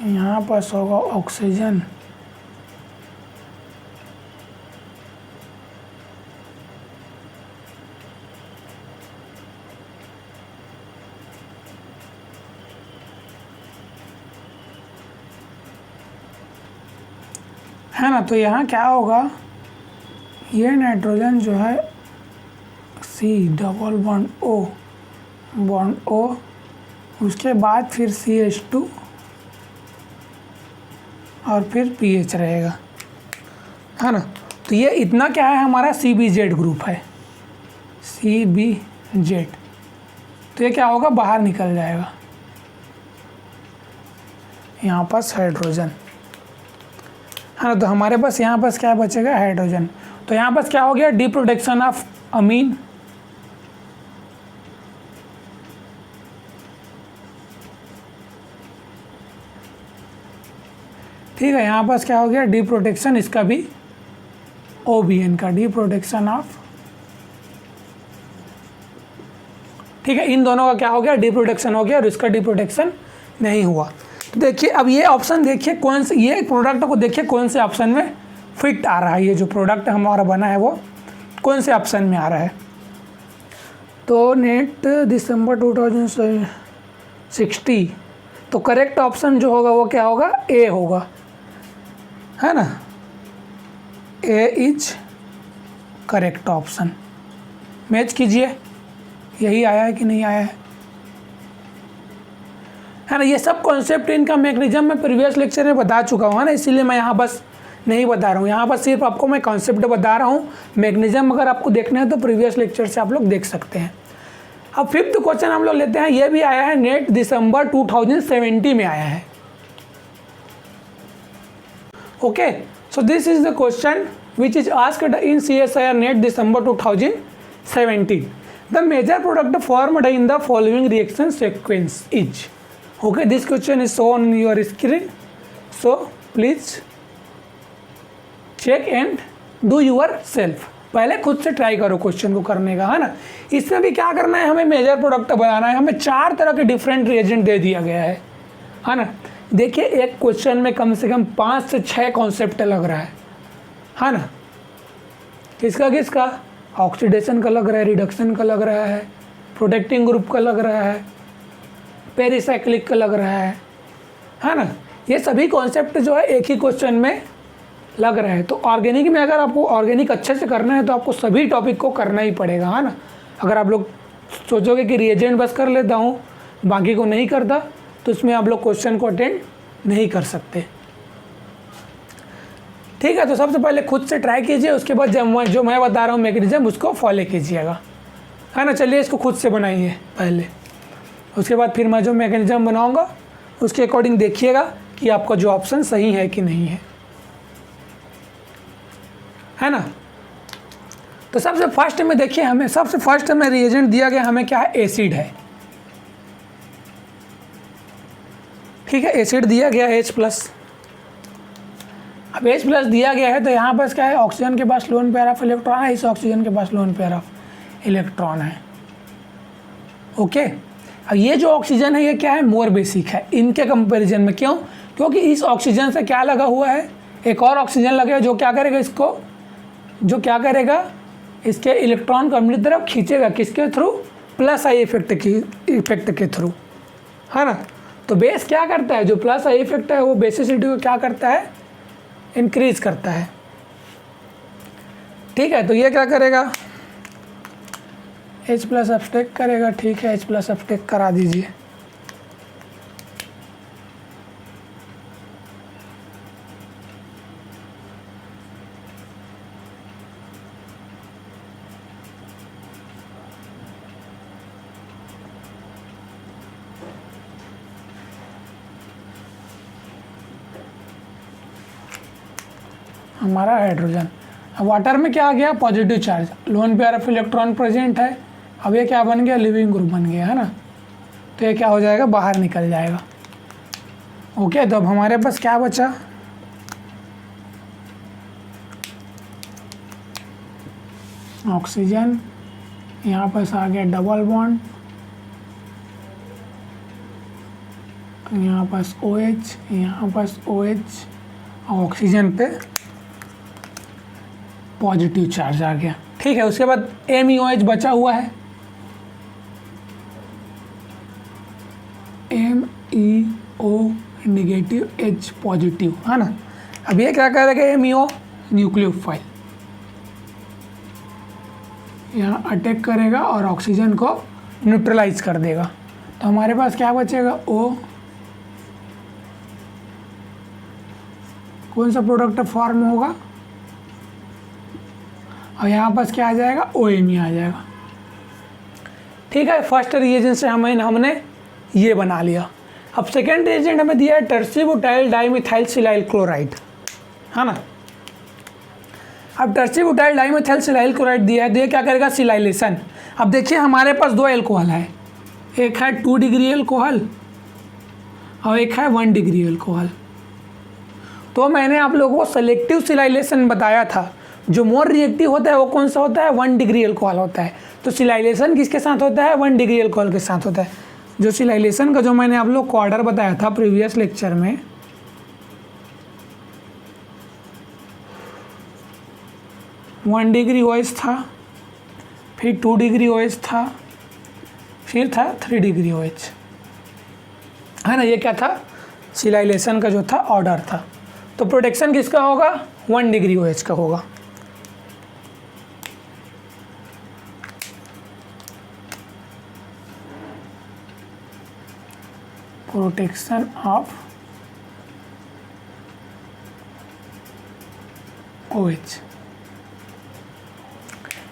यहाँ पास होगा ऑक्सीजन, है ना। तो यहाँ क्या होगा? ये नाइट्रोजन जो है C डबल बॉन्ड O, उसके बाद फिर CH2 और फिर PH रहेगा, है ना। तो ये इतना क्या है? हमारा CBZ ग्रुप है, CBZ। तो ये क्या होगा? बाहर निकल जाएगा, यहाँ पास हाइड्रोजन, है ना। तो हमारे पास यहाँ पास क्या बचेगा? हाइड्रोजन। तो यहाँ पास क्या हो गया? डीप्रोटेक्शन ऑफ अमीन, ठीक है। यहाँ पास क्या हो गया? डीप्रोटेक्शन इसका भी, OBN का डीप्रोटेक्शन ऑफ, ठीक है। इन दोनों का क्या हो गया? डीप्रोटेक्शन हो गया, और इसका डीप्रोटेक्शन नहीं हुआ। तो देखिए अब ये ऑप्शन देखिए कौन से, ये प्रोडक्ट को देखिए कौन से ऑप्शन में फिट आ रहा है। ये जो प्रोडक्ट हमारा बना है वो कौन से ऑप्शन में आ रहा है? तो नेट दिसंबर 2060, तो करेक्ट ऑप्शन जो होगा वो क्या होगा? A होगा, है ना। A is correct option. Match कीजिए, यही आया है कि नहीं आया है ना। ये सब कॉन्सेप्ट इनका मैकेनिज्म मैं प्रीवियस लेक्चर में बता चुका हूँ, है ना। इसीलिए मैं यहाँ बस नहीं बता रहा हूँ, यहाँ पर सिर्फ आपको मैं कॉन्सेप्ट बता रहा हूँ। मैकेनिज्म अगर आपको देखना है तो प्रीवियस लेक्चर से आप लोग देख सकते हैं। अब फिफ्थ क्वेश्चन हम लोग लेते हैं, ये भी आया है नेट दिसंबर 2070 में आया है। Okay, so this is the question which is asked in CSIR net December 2017। The major product formed in the following reaction sequence is. Okay, this question is shown on your screen, so please check and do yourself, पहले खुद से try करो question को करने का, है ना। इसमें भी क्या करना है, हमें मेजर प्रोडक्ट बनाना है। हमें 4 तरह के डिफरेंट रिएजेंट दे दिया गया है ना। देखिए एक क्वेश्चन में कम से कम 5 से 6 कॉन्सेप्ट लग रहा है ना। किसका ऑक्सीडेशन का लग रहा है, रिडक्शन का लग रहा है, प्रोटेक्टिंग ग्रुप का लग रहा है, पेरिसाइक्लिक का लग रहा है ना। ये सभी कॉन्सेप्ट जो है एक ही क्वेश्चन में लग रहा है। तो ऑर्गेनिक में अगर आपको ऑर्गेनिक अच्छे से करना है तो आपको सभी टॉपिक को करना ही पड़ेगा, है ना। अगर आप लोग सोचोगे कि रिएजेंट बस कर लेता हूँ बाकी को नहीं करता, तो इसमें आप लोग क्वेश्चन को अटेंड नहीं कर सकते। ठीक है, तो सबसे पहले खुद से ट्राई कीजिए, उसके बाद जो मैं बता रहा हूँ मैकेनिज्म उसको फॉलो कीजिएगा, है ना। चलिए इसको खुद से बनाइए पहले, उसके बाद फिर मैं जो मैकेनिज्म बनाऊँगा उसके अकॉर्डिंग देखिएगा कि आपका जो ऑप्शन सही है कि नहीं है ना। तो सबसे फर्स्ट में देखिए, हमें सबसे फर्स्ट में रिएजेंट दिया गया, हमें क्या है, एसिड है। ठीक है, एसिड दिया गया H+। अब H+ दिया गया है तो यहाँ पर क्या है, ऑक्सीजन के पास लोन पेयर ऑफ इलेक्ट्रॉन है, इस ऑक्सीजन के पास लोन पेयर ऑफ इलेक्ट्रॉन है। ओके, अब ये जो ऑक्सीजन है ये क्या है, मोर बेसिक है इनके कंपैरिजन में। क्यों? क्योंकि इस ऑक्सीजन से क्या लगा हुआ है, एक और ऑक्सीजन लगेगा जो क्या करेगा, इसके इलेक्ट्रॉन को अपनी तरफ खींचेगा, किसके थ्रू, प्लस आई इफेक्ट के थ्रू, है ना। तो बेस क्या करता है, जो प्लस आई इफेक्ट है वो बेसिसिटी को क्या करता है, इंक्रीज करता है। ठीक है, तो ये क्या करेगा, H+ अपटेक करेगा। ठीक है, H+ अपटेक करा दीजिए। हमारा हाइड्रोजन, अब वाटर में क्या आ गया, positive charge, loan pair of electron present है। अब ये क्या बन गया, लिविंग ग्रुप बन गया, है ना। तो ये क्या हो जाएगा, बाहर निकल जाएगा। ओके, तो अब हमारे पास क्या बचा, ऑक्सीजन, यहाँ पास आ गया डबल बॉन्ड, यहाँ पास OH, यहाँ पास OH, ऑक्सीजन पे पॉजिटिव चार्ज आ गया। ठीक है, उसके बाद MEOH बचा हुआ है, MEO नेगेटिव, H पॉजिटिव, है ना। अब ये क्या करेगा, MEO न्यूक्लियोफाइल, यहाँ अटैक करेगा और ऑक्सीजन को न्यूट्रलाइज कर देगा। तो हमारे पास क्या बचेगा, O, कौन सा प्रोडक्ट फॉर्म होगा, और यहाँ पास क्या आ जाएगा, OMe आ जाएगा। ठीक है, फर्स्ट रिएजेंट से हमने ये बना लिया। अब सेकेंड रिएजेंट हमें दिया है टर्सीब्यूटाइल डाइमिथाइल सिलाइल क्लोराइड, है ना। अब टर्सीब्यूटाइल डाइमिथाइल सिलाइल क्लोराइड दिया है, तो ये क्या करेगा, सिलाइलेशन। अब देखिए हमारे पास 2 एल्कोहल है, एक है 2 डिग्री एल्कोहल और एक है 1 डिग्री एल्कोहल। तो मैंने आप लोगों को सेलेक्टिव सिलाइलेशन बताया था, जो मोर रिएक्टिव होता है वो कौन सा होता है, 1 डिग्री एल्कोहल होता है। तो सिलाइलेशन किसके साथ होता है, 1 डिग्री एल्कोहल के साथ होता है। जो सिलाइलेशन का जो मैंने आप लोग को ऑर्डर बताया था प्रीवियस लेक्चर में, वन डिग्री OH था, फिर 2 डिग्री OH था, फिर था 3 डिग्री OH, है ना। ये क्या था, सिलाइलेशन का जो था ऑर्डर था। तो प्रोटेक्शन किसका होगा, 1 डिग्री OH का होगा। Protection of OH।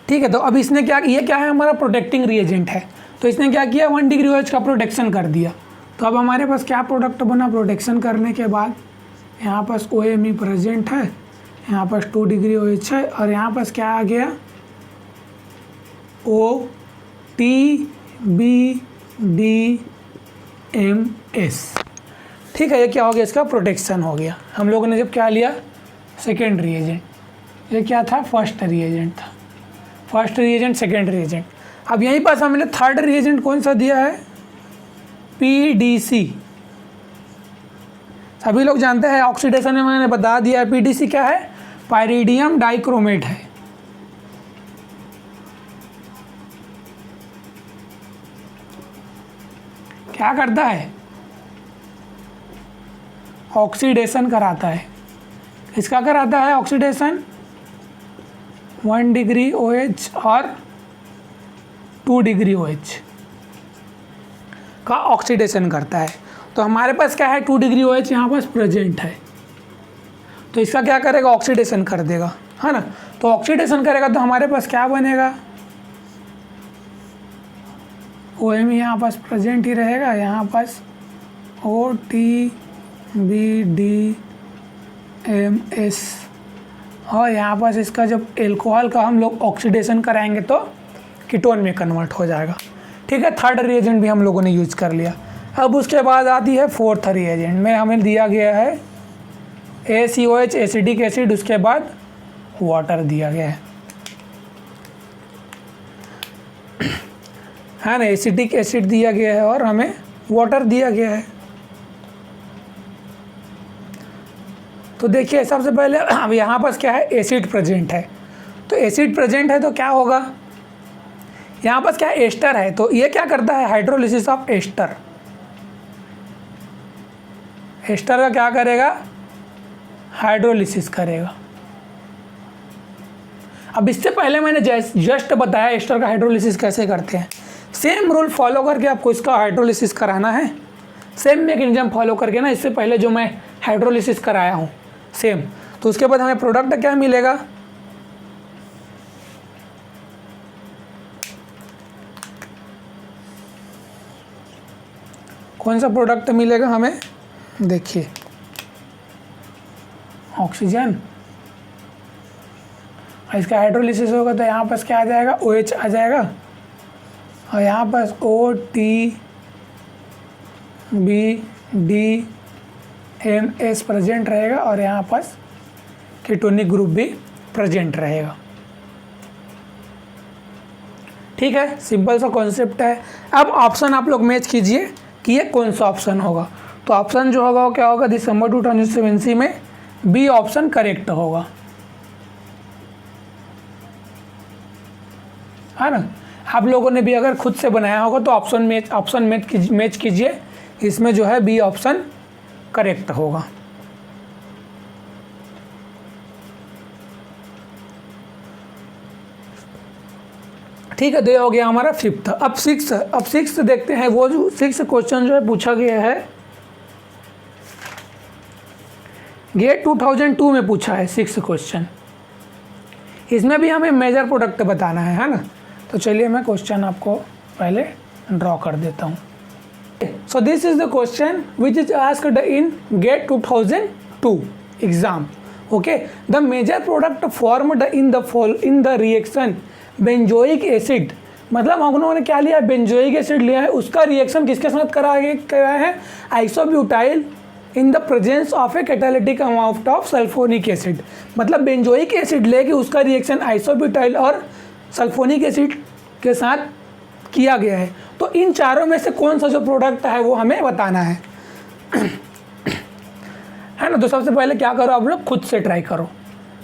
ठीक है, तो अब इसने क्या, ये क्या है, हमारा प्रोटेक्टिंग रिएजेंट है। तो इसने क्या किया, 1 डिग्री OH का प्रोटेक्शन कर दिया। तो अब हमारे पास क्या प्रोडक्ट बना, प्रोटेक्शन करने के बाद यहाँ पास OMe प्रेजेंट है, यहाँ पास 2 डिग्री OH है, और यहाँ पास क्या आ गया, OTBDMS। ठीक है, ये क्या हो गया, इसका प्रोटेक्शन हो गया। हम लोगों ने जब क्या लिया, सेकेंड रिएजेंट। ये क्या था, फर्स्ट रिएजेंट था, फर्स्ट रिएजेंट सेकेंड रिएजेंट। अब यहीं पास हमने थर्ड रिएजेंट कौन सा दिया है, PDC। सभी लोग जानते हैं, ऑक्सीडेशन में मैंने बता दिया है। PDC क्या है, पायरिडियम डाइक्रोमेट है। क्या करता है, ऑक्सीडेशन कराता है। इसका कराता है ऑक्सीडेशन 1 डिग्री OH और 2 डिग्री OH का ऑक्सीडेशन करता है। तो हमारे पास क्या है, 2 डिग्री OH यहाँ पास प्रेजेंट है, तो इसका क्या करेगा, ऑक्सीडेशन कर देगा, है ना। तो ऑक्सीडेशन करेगा तो हमारे पास क्या बनेगा, OM यहाँ पास प्रेजेंट ही रहेगा, यहाँ पास OTBDMS, और यहाँ पास इसका जब एल्कोहल का हम लोग ऑक्सीडेशन कराएंगे तो कीटोन में कन्वर्ट हो जाएगा। ठीक है, थर्ड रिएजेंट भी हम लोगों ने यूज कर लिया। अब उसके बाद आती है फोर्थ रिएजेंट में, हमें दिया गया है ACOH एसिडिक एसिड, उसके बाद वाटर दिया गया है ना, एसिडिक एसिड दिया गया है और हमें वाटर दिया गया है। तो देखिए सबसे पहले अब यहाँ पास क्या है, एसिड प्रेजेंट है। तो एसिड प्रेजेंट है तो क्या होगा, यहाँ पास क्या है, एस्टर है। तो ये क्या करता है, हाइड्रोलिसिस ऑफ एस्टर। एस्टर का क्या करेगा, हाइड्रोलिसिस करेगा। अब इससे पहले मैंने जस्ट बताया एस्टर का हाइड्रोलिसिस कैसे करते हैं। सेम रूल फॉलो करके आपको इसका हाइड्रोलिसिस कराना है, सेम मैकेनिज्म फॉलो करके ना, इससे पहले जो मैं हाइड्रोलिसिस कराया हूँ सेम। तो उसके बाद हमें प्रोडक्ट क्या मिलेगा, कौन सा प्रोडक्ट मिलेगा हमें, देखिए ऑक्सीजन, इसका हाइड्रोलिसिस होगा तो यहाँ पास क्या आ जाएगा, OH आ जाएगा, और यहाँ पास OTBDMS प्रेजेंट रहेगा, और यहाँ पास कीटोनिक ग्रुप भी प्रेजेंट रहेगा। ठीक है, सिंपल सा कॉन्सेप्ट है। अब ऑप्शन आप लोग मैच कीजिए कि ये कौन सा ऑप्शन होगा। तो ऑप्शन जो होगा वो क्या होगा, दिसंबर 2017 में बी ऑप्शन करेक्ट होगा, है ना। आप लोगों ने भी अगर खुद से बनाया होगा तो ऑप्शन मैच कीजिए, इसमें जो है बी ऑप्शन करेक्ट होगा। ठीक है, तो ये हो गया हमारा फिफ्थ। अब सिक्स्थ देखते हैं। वो जो सिक्स्थ क्वेश्चन जो है पूछा गया है, गेट 2002 में पूछा है सिक्स्थ क्वेश्चन। इसमें भी हमें मेजर प्रोडक्ट बताना है ना। तो चलिए मैं क्वेश्चन आपको पहले ड्रॉ कर देता हूँ। So this is the question which is asked in GATE 2002 exam. Okay, the major product formed in the reaction benzoic acid, मतलब हम लोगों ने क्या लिया है, बेंजोइक एसिड लिया है, उसका रिएक्शन किसके साथ कराया है, isobutyl in the presence of A catalytic amount of sulphonic acid. मतलब बेंजोइक एसिड लेके उसका रिएक्शन आइसोब्यूटाइल और सल्फोनिक एसिड के साथ किया गया है। तो इन चारों में से कौन सा जो प्रोडक्ट है वो हमें बताना है है ना। तो सबसे पहले क्या करो, आप लोग खुद से ट्राई करो।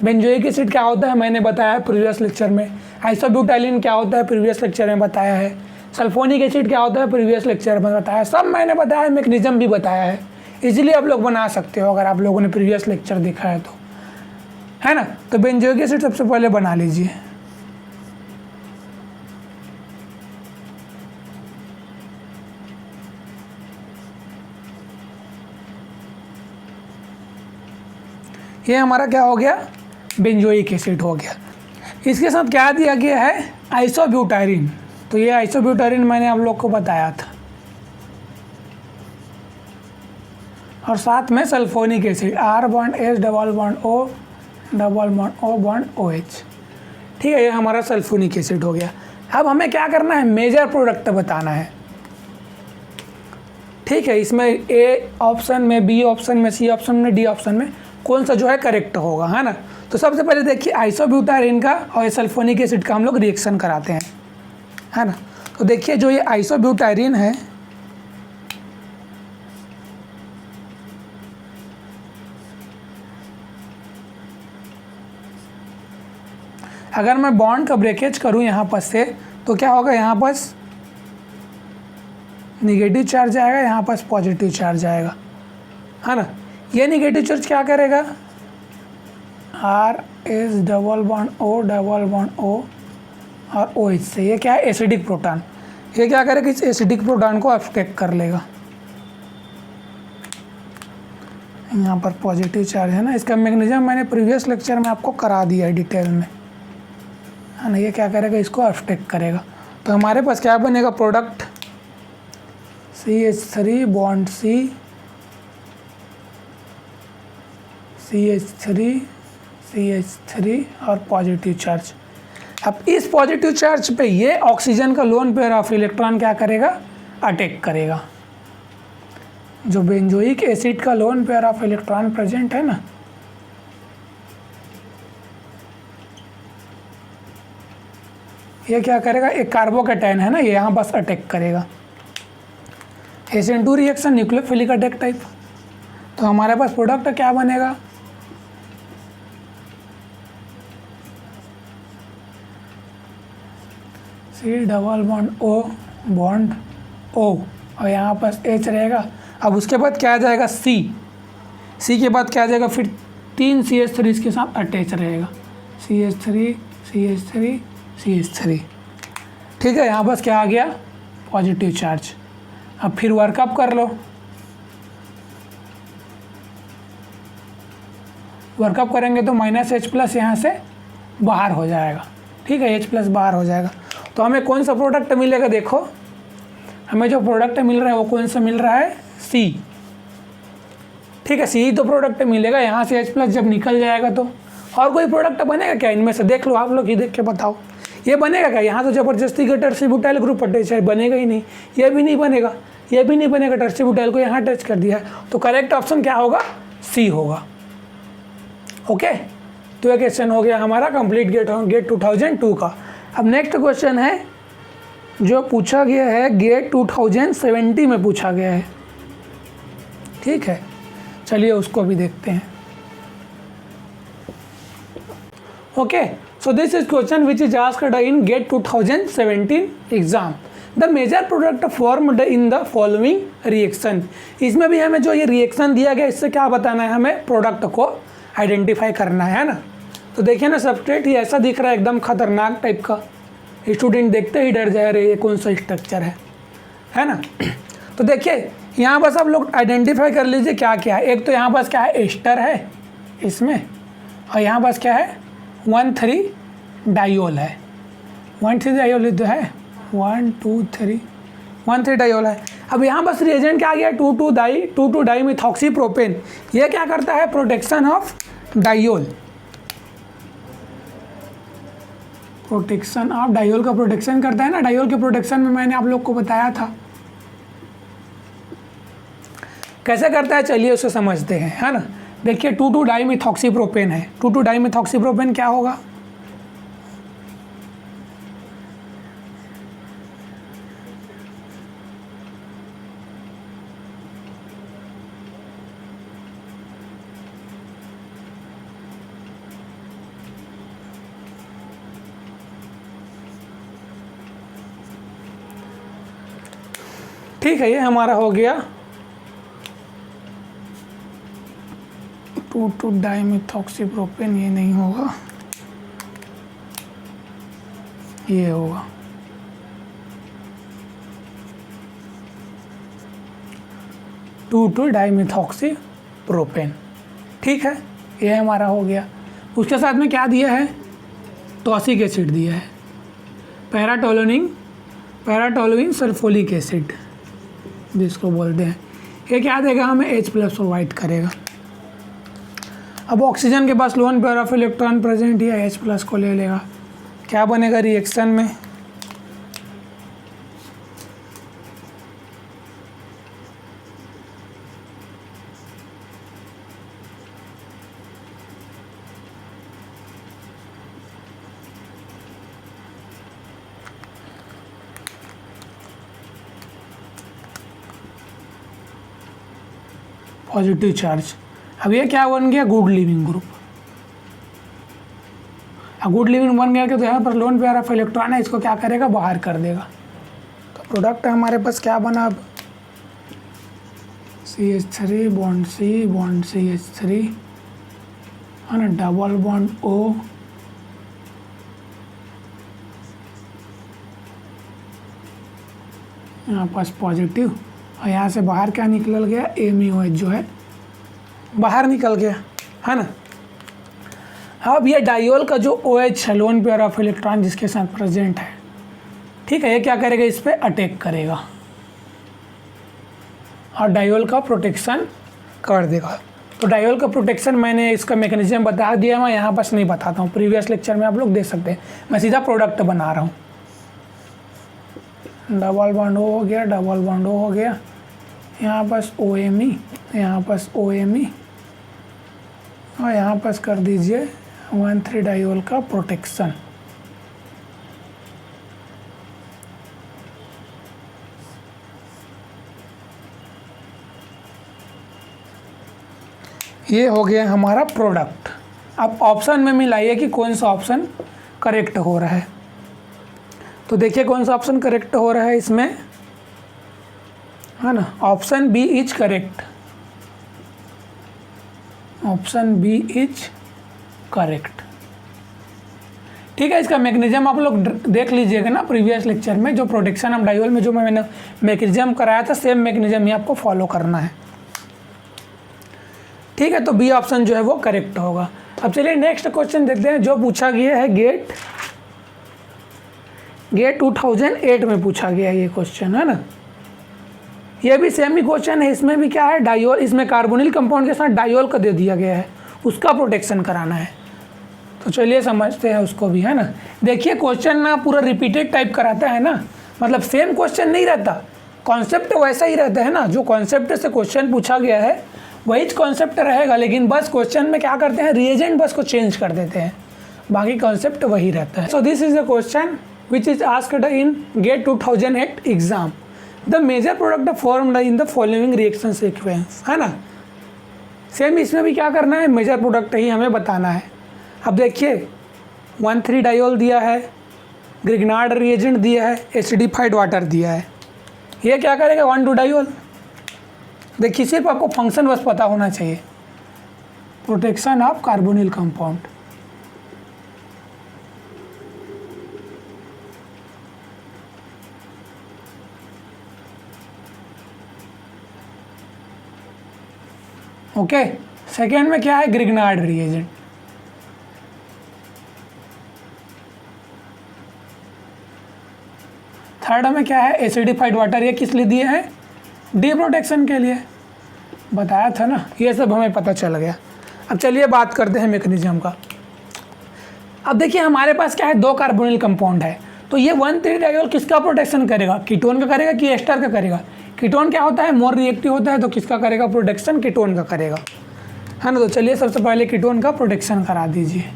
बेंजोइक एसिड क्या होता है मैंने बताया है प्रीवियस लेक्चर में, आइसोब्यूटाइलिन क्या होता है प्रीवियस लेक्चर में बताया है, सल्फोनिक एसिड क्या होता है प्रीवियस लेक्चर में बताया है, सब मैंने बताया है, मैकेनिज्म भी बताया है। इजीली आप लोग बना सकते हो अगर आप लोगों ने प्रीवियस लेक्चर देखा है तो, है ना। तो बेंजोइक एसिड सबसे पहले बना लीजिए। ये हमारा क्या हो गया, बेंजोइक एसिड हो गया। इसके साथ क्या दिया गया है, आइसोब्यूटायरिन। तो ये आइसोब्यूटायरिन मैंने आप लोग को बताया था, और साथ में sulphonic acid, R bond H double bond O double bond O bond OH। ठीक है, ये हमारा सल्फोनिक एसिड हो गया। अब हमें क्या करना है, मेजर प्रोडक्ट बताना है। ठीक है, इसमें A ऑप्शन में, B ऑप्शन में, C ऑप्शन में, D ऑप्शन में कौन सा जो है करेक्ट होगा, है ना। तो सबसे पहले देखिए आइसोब्यूटारीन का और सल्फोनिक एसिड का हम लोग रिएक्शन कराते हैं, है ना। तो देखिए जो ये आइसोब्यूटारीन है, अगर मैं बॉन्ड का ब्रेकेज करूं यहाँ पर से तो क्या होगा, यहाँ पास निगेटिव चार्ज आएगा, यहाँ पास पॉजिटिव चार्ज आएगा, है ना। ये निगेटिव चार्ज क्या करेगा, R डबल बॉन्ड O और OH से, ये क्या है एसिडिक प्रोटॉन, ये क्या करेगा इस एसिडिक प्रोटॉन को अटैक कर लेगा। यहाँ पर पॉजिटिव चार्ज है ना, इसका मैग्नीशियम मैंने प्रीवियस लेक्चर में आपको करा दिया है डिटेल में, है ना। ये क्या करेगा, इसको अटैक करेगा। तो हमारे पास क्या बनेगा प्रोडक्ट, CH3 बॉन्ड CH3 और पॉजिटिव चार्ज। अब इस पॉजिटिव चार्ज पे ये ऑक्सीजन का लोन पेयर ऑफ इलेक्ट्रॉन क्या करेगा, अटैक करेगा। जो बेंजोइक एसिड का loan pair of electron present है ना, ये क्या करेगा, एक कार्बोकैटायन है ना, ये यहाँ बस अटैक करेगा। SN2 reaction nucleophilic attack type. तो हमारे पास प्रोडक्ट क्या बनेगा, C डबल बॉन्ड O और यहाँ पास H रहेगा। अब उसके बाद क्या आ जाएगा, C के बाद क्या आ जाएगा, फिर 3 CH3 इसके साथ अटैच रहेगा, CH3। ठीक है, यहाँ पास क्या आ गया, पॉजिटिव चार्ज। अब फिर वर्कअप कर लो, वर्कअप करेंगे तो -H+ यहाँ से बाहर हो जाएगा, ठीक है, H+ बाहर हो जाएगा। तो हमें कौन सा प्रोडक्ट मिलेगा, देखो हमें जो प्रोडक्ट मिल रहा है वो कौन सा मिल रहा है, C, ठीक है, C तो प्रोडक्ट मिलेगा। यहाँ से H+ जब निकल जाएगा तो और कोई प्रोडक्ट बनेगा क्या इनमें से, देख लो आप लोग ही देख के बताओ, ये बनेगा क्या, यहाँ तो ज़बरदस्ती का टर्सिब्यूटाइल ग्रुप अटैच है, बनेगा ही नहीं, ये भी नहीं बनेगा, ये भी नहीं बनेगा, टर्सिब्यूटाइल को यहाँ टच कर दिया है। तो करेक्ट ऑप्शन क्या होगा, C होगा। ओके, तो ये क्वेश्चन हो गया हमारा कंप्लीट गेट 2002 का। अब नेक्स्ट क्वेश्चन है जो पूछा गया है गेट 2070 में पूछा गया है, ठीक है, चलिए उसको भी देखते हैं। Okay, so this is question which is asked in GATE 2017 exam. The major product formed in the following reaction. इसमें भी हमें जो ये रिएक्शन दिया गया इससे क्या बताना है, हमें प्रोडक्ट को आइडेंटिफाई करना है ना। तो देखिए ना, सबस्ट्रेट ही ऐसा दिख रहा है एकदम खतरनाक टाइप का, स्टूडेंट देखते ही डर जा रहे ये कौन सा स्ट्रक्चर है ना। तो देखिए यहाँ बस आप लोग आइडेंटिफाई कर लीजिए क्या क्या है। एक तो यहाँ पास क्या है, एस्टर है इसमें, और यहाँ पास क्या है, 1,3 डायोल है, 1,3 डायोल तो है, 1,3 डायोल है। अब यहाँ बस रिएजेंट क्या आ गया, 2,2 डाइमिथॉक्सी प्रोपेन। ये क्या करता है, protection of diol, protection of diol का प्रोटेक्शन करता है ना। डायोल के प्रोटेक्शन में मैंने आप लोग को बताया था कैसे करता है, चलिए उसे समझते हैं, है ना। देखिए 2,2 डाइमिथॉक्सी प्रोपेन है, 2,2 डाइमिथॉक्सी प्रोपेन क्या होगा, ठीक है, ये हमारा हो गया 2,2 डाइमिथॉक्सी प्रोपेन। ये नहीं होगा, ये होगा 2,2 डाइमिथॉक्सी प्रोपेन, ठीक है, ये हमारा हो गया। उसके साथ में क्या दिया है, टॉसिक एसिड दिया है, पैराटोलुइन सल्फोलिक एसिड जिसको बोलते हैं। ये क्या देगा हमें, H+ प्रोवाइड करेगा। अब ऑक्सीजन के पास lone pair of electron present है, H+ को ले लेगा, क्या बनेगा रिएक्शन में, पॉजिटिव चार्ज। अब ये क्या बन गया, गुड लिविंग ग्रुप। अब गुड लिविंग बन गया कि तो यहाँ पर लोन पेयर ऑफ इलेक्ट्रॉन है, इसको क्या करेगा, बाहर कर देगा। तो प्रोडक्ट हमारे पास क्या बना अब, CH3 बॉन्ड CH3 है ना, डबल बॉन्ड O, यहाँ पास पॉजिटिव, और यहाँ से बाहर क्या निकल गया, MeOH जो है बाहर निकल गया, है ना। अब ये डायोल का जो OH है, लोन पेयर ऑफ इलेक्ट्रॉन जिसके साथ प्रेजेंट है, ठीक है, ये क्या करेगा, इस पर अटैक करेगा और डायोल का प्रोटेक्शन कर देगा। तो डायोल का प्रोटेक्शन मैंने इसका मैकेनिज्म बता दिया, मैं यहाँ पास नहीं बताता हूँ, प्रीवियस लेक्चर में आप लोग देख सकते हैं, मैं सीधा प्रोडक्ट बना रहा हूँ। डबल बॉन्ड O हो गया, डबल बॉन्ड O हो गया, यहाँ पास OMe, यहाँ पास OMe, और यहाँ पास कर दीजिए 1,3 डायोल का प्रोटेक्शन। ये हो गया हमारा प्रोडक्ट। अब ऑप्शन में मिलाइए कि कौन सा ऑप्शन करेक्ट हो रहा है। तो देखिए कौन सा ऑप्शन करेक्ट हो रहा है इसमें, है ना, option B is correct, option B is correct. ठीक है, इसका मैकेनिज्म आप लोग देख लीजिएगा ना प्रीवियस लेक्चर में, जो प्रोटेक्शन ऑफ डायोल में जो मैंने मैकेनिज्म कराया था, सेम मैकेनिज्म ही आपको फॉलो करना है। ठीक है, तो बी ऑप्शन जो है वो करेक्ट होगा। अब चलिए नेक्स्ट क्वेश्चन देखते हैं, जो पूछा गया है गेट 2008 में पूछा गया ये क्वेश्चन, है ना। ये भी सेम ही क्वेश्चन है, इसमें भी क्या है, डायोल, इसमें कार्बोनिल कंपाउंड के साथ डायोल का दे दिया गया है, उसका प्रोटेक्शन कराना है। तो चलिए समझते हैं उसको भी, है ना। देखिए क्वेश्चन ना पूरा रिपीटेड टाइप कराता है ना, मतलब सेम क्वेश्चन नहीं रहता, कॉन्सेप्ट वैसा ही रहता है ना, जो कॉन्सेप्ट से क्वेश्चन पूछा गया है वही कॉन्सेप्ट रहेगा, लेकिन बस क्वेश्चन में क्या करते हैं, रिएजेंट बस को चेंज कर देते हैं, बाकी कॉन्सेप्ट वही रहता है। So this is the question which is asked in GATE 2008 exam. The major product formed in the following reaction sequence, है ना। सेम इसमें भी क्या करना है, मेजर प्रोडक्ट ही हमें बताना है। अब देखिए 1,3 डायोल दिया है, ग्रिग्नार्ड रिएजेंट दिया है, एसिडिफाइड वाटर दिया है, ये क्या करेगा, 1,2 डायोल। देखिए सिर्फ आपको फंक्शन बस पता होना चाहिए, protection of carbonyl compound. Okay, second में क्या है, ग्रिग्नार्ड रिएजेंट। थर्ड में क्या है, एसिडिफाइड वाटर। ये किस लिए दिए हैं, डी प्रोटेक्शन के लिए, बताया था ना, ये सब हमें पता चल गया। अब चलिए बात करते हैं मैकेनिज्म का। अब देखिए हमारे पास क्या है, 2 कार्बोनिल कंपाउंड है, तो ये 1,3 डायोल किसका प्रोटेक्शन करेगा, कीटोन का करेगा कि एस्टर का करेगा। कीटोन क्या होता है, मोर रिएक्टिव होता है, तो किसका करेगा प्रोटेक्शन, कीटोन का करेगा, है ना। तो चलिए सबसे पहले कीटोन का प्रोटेक्शन करा दीजिए।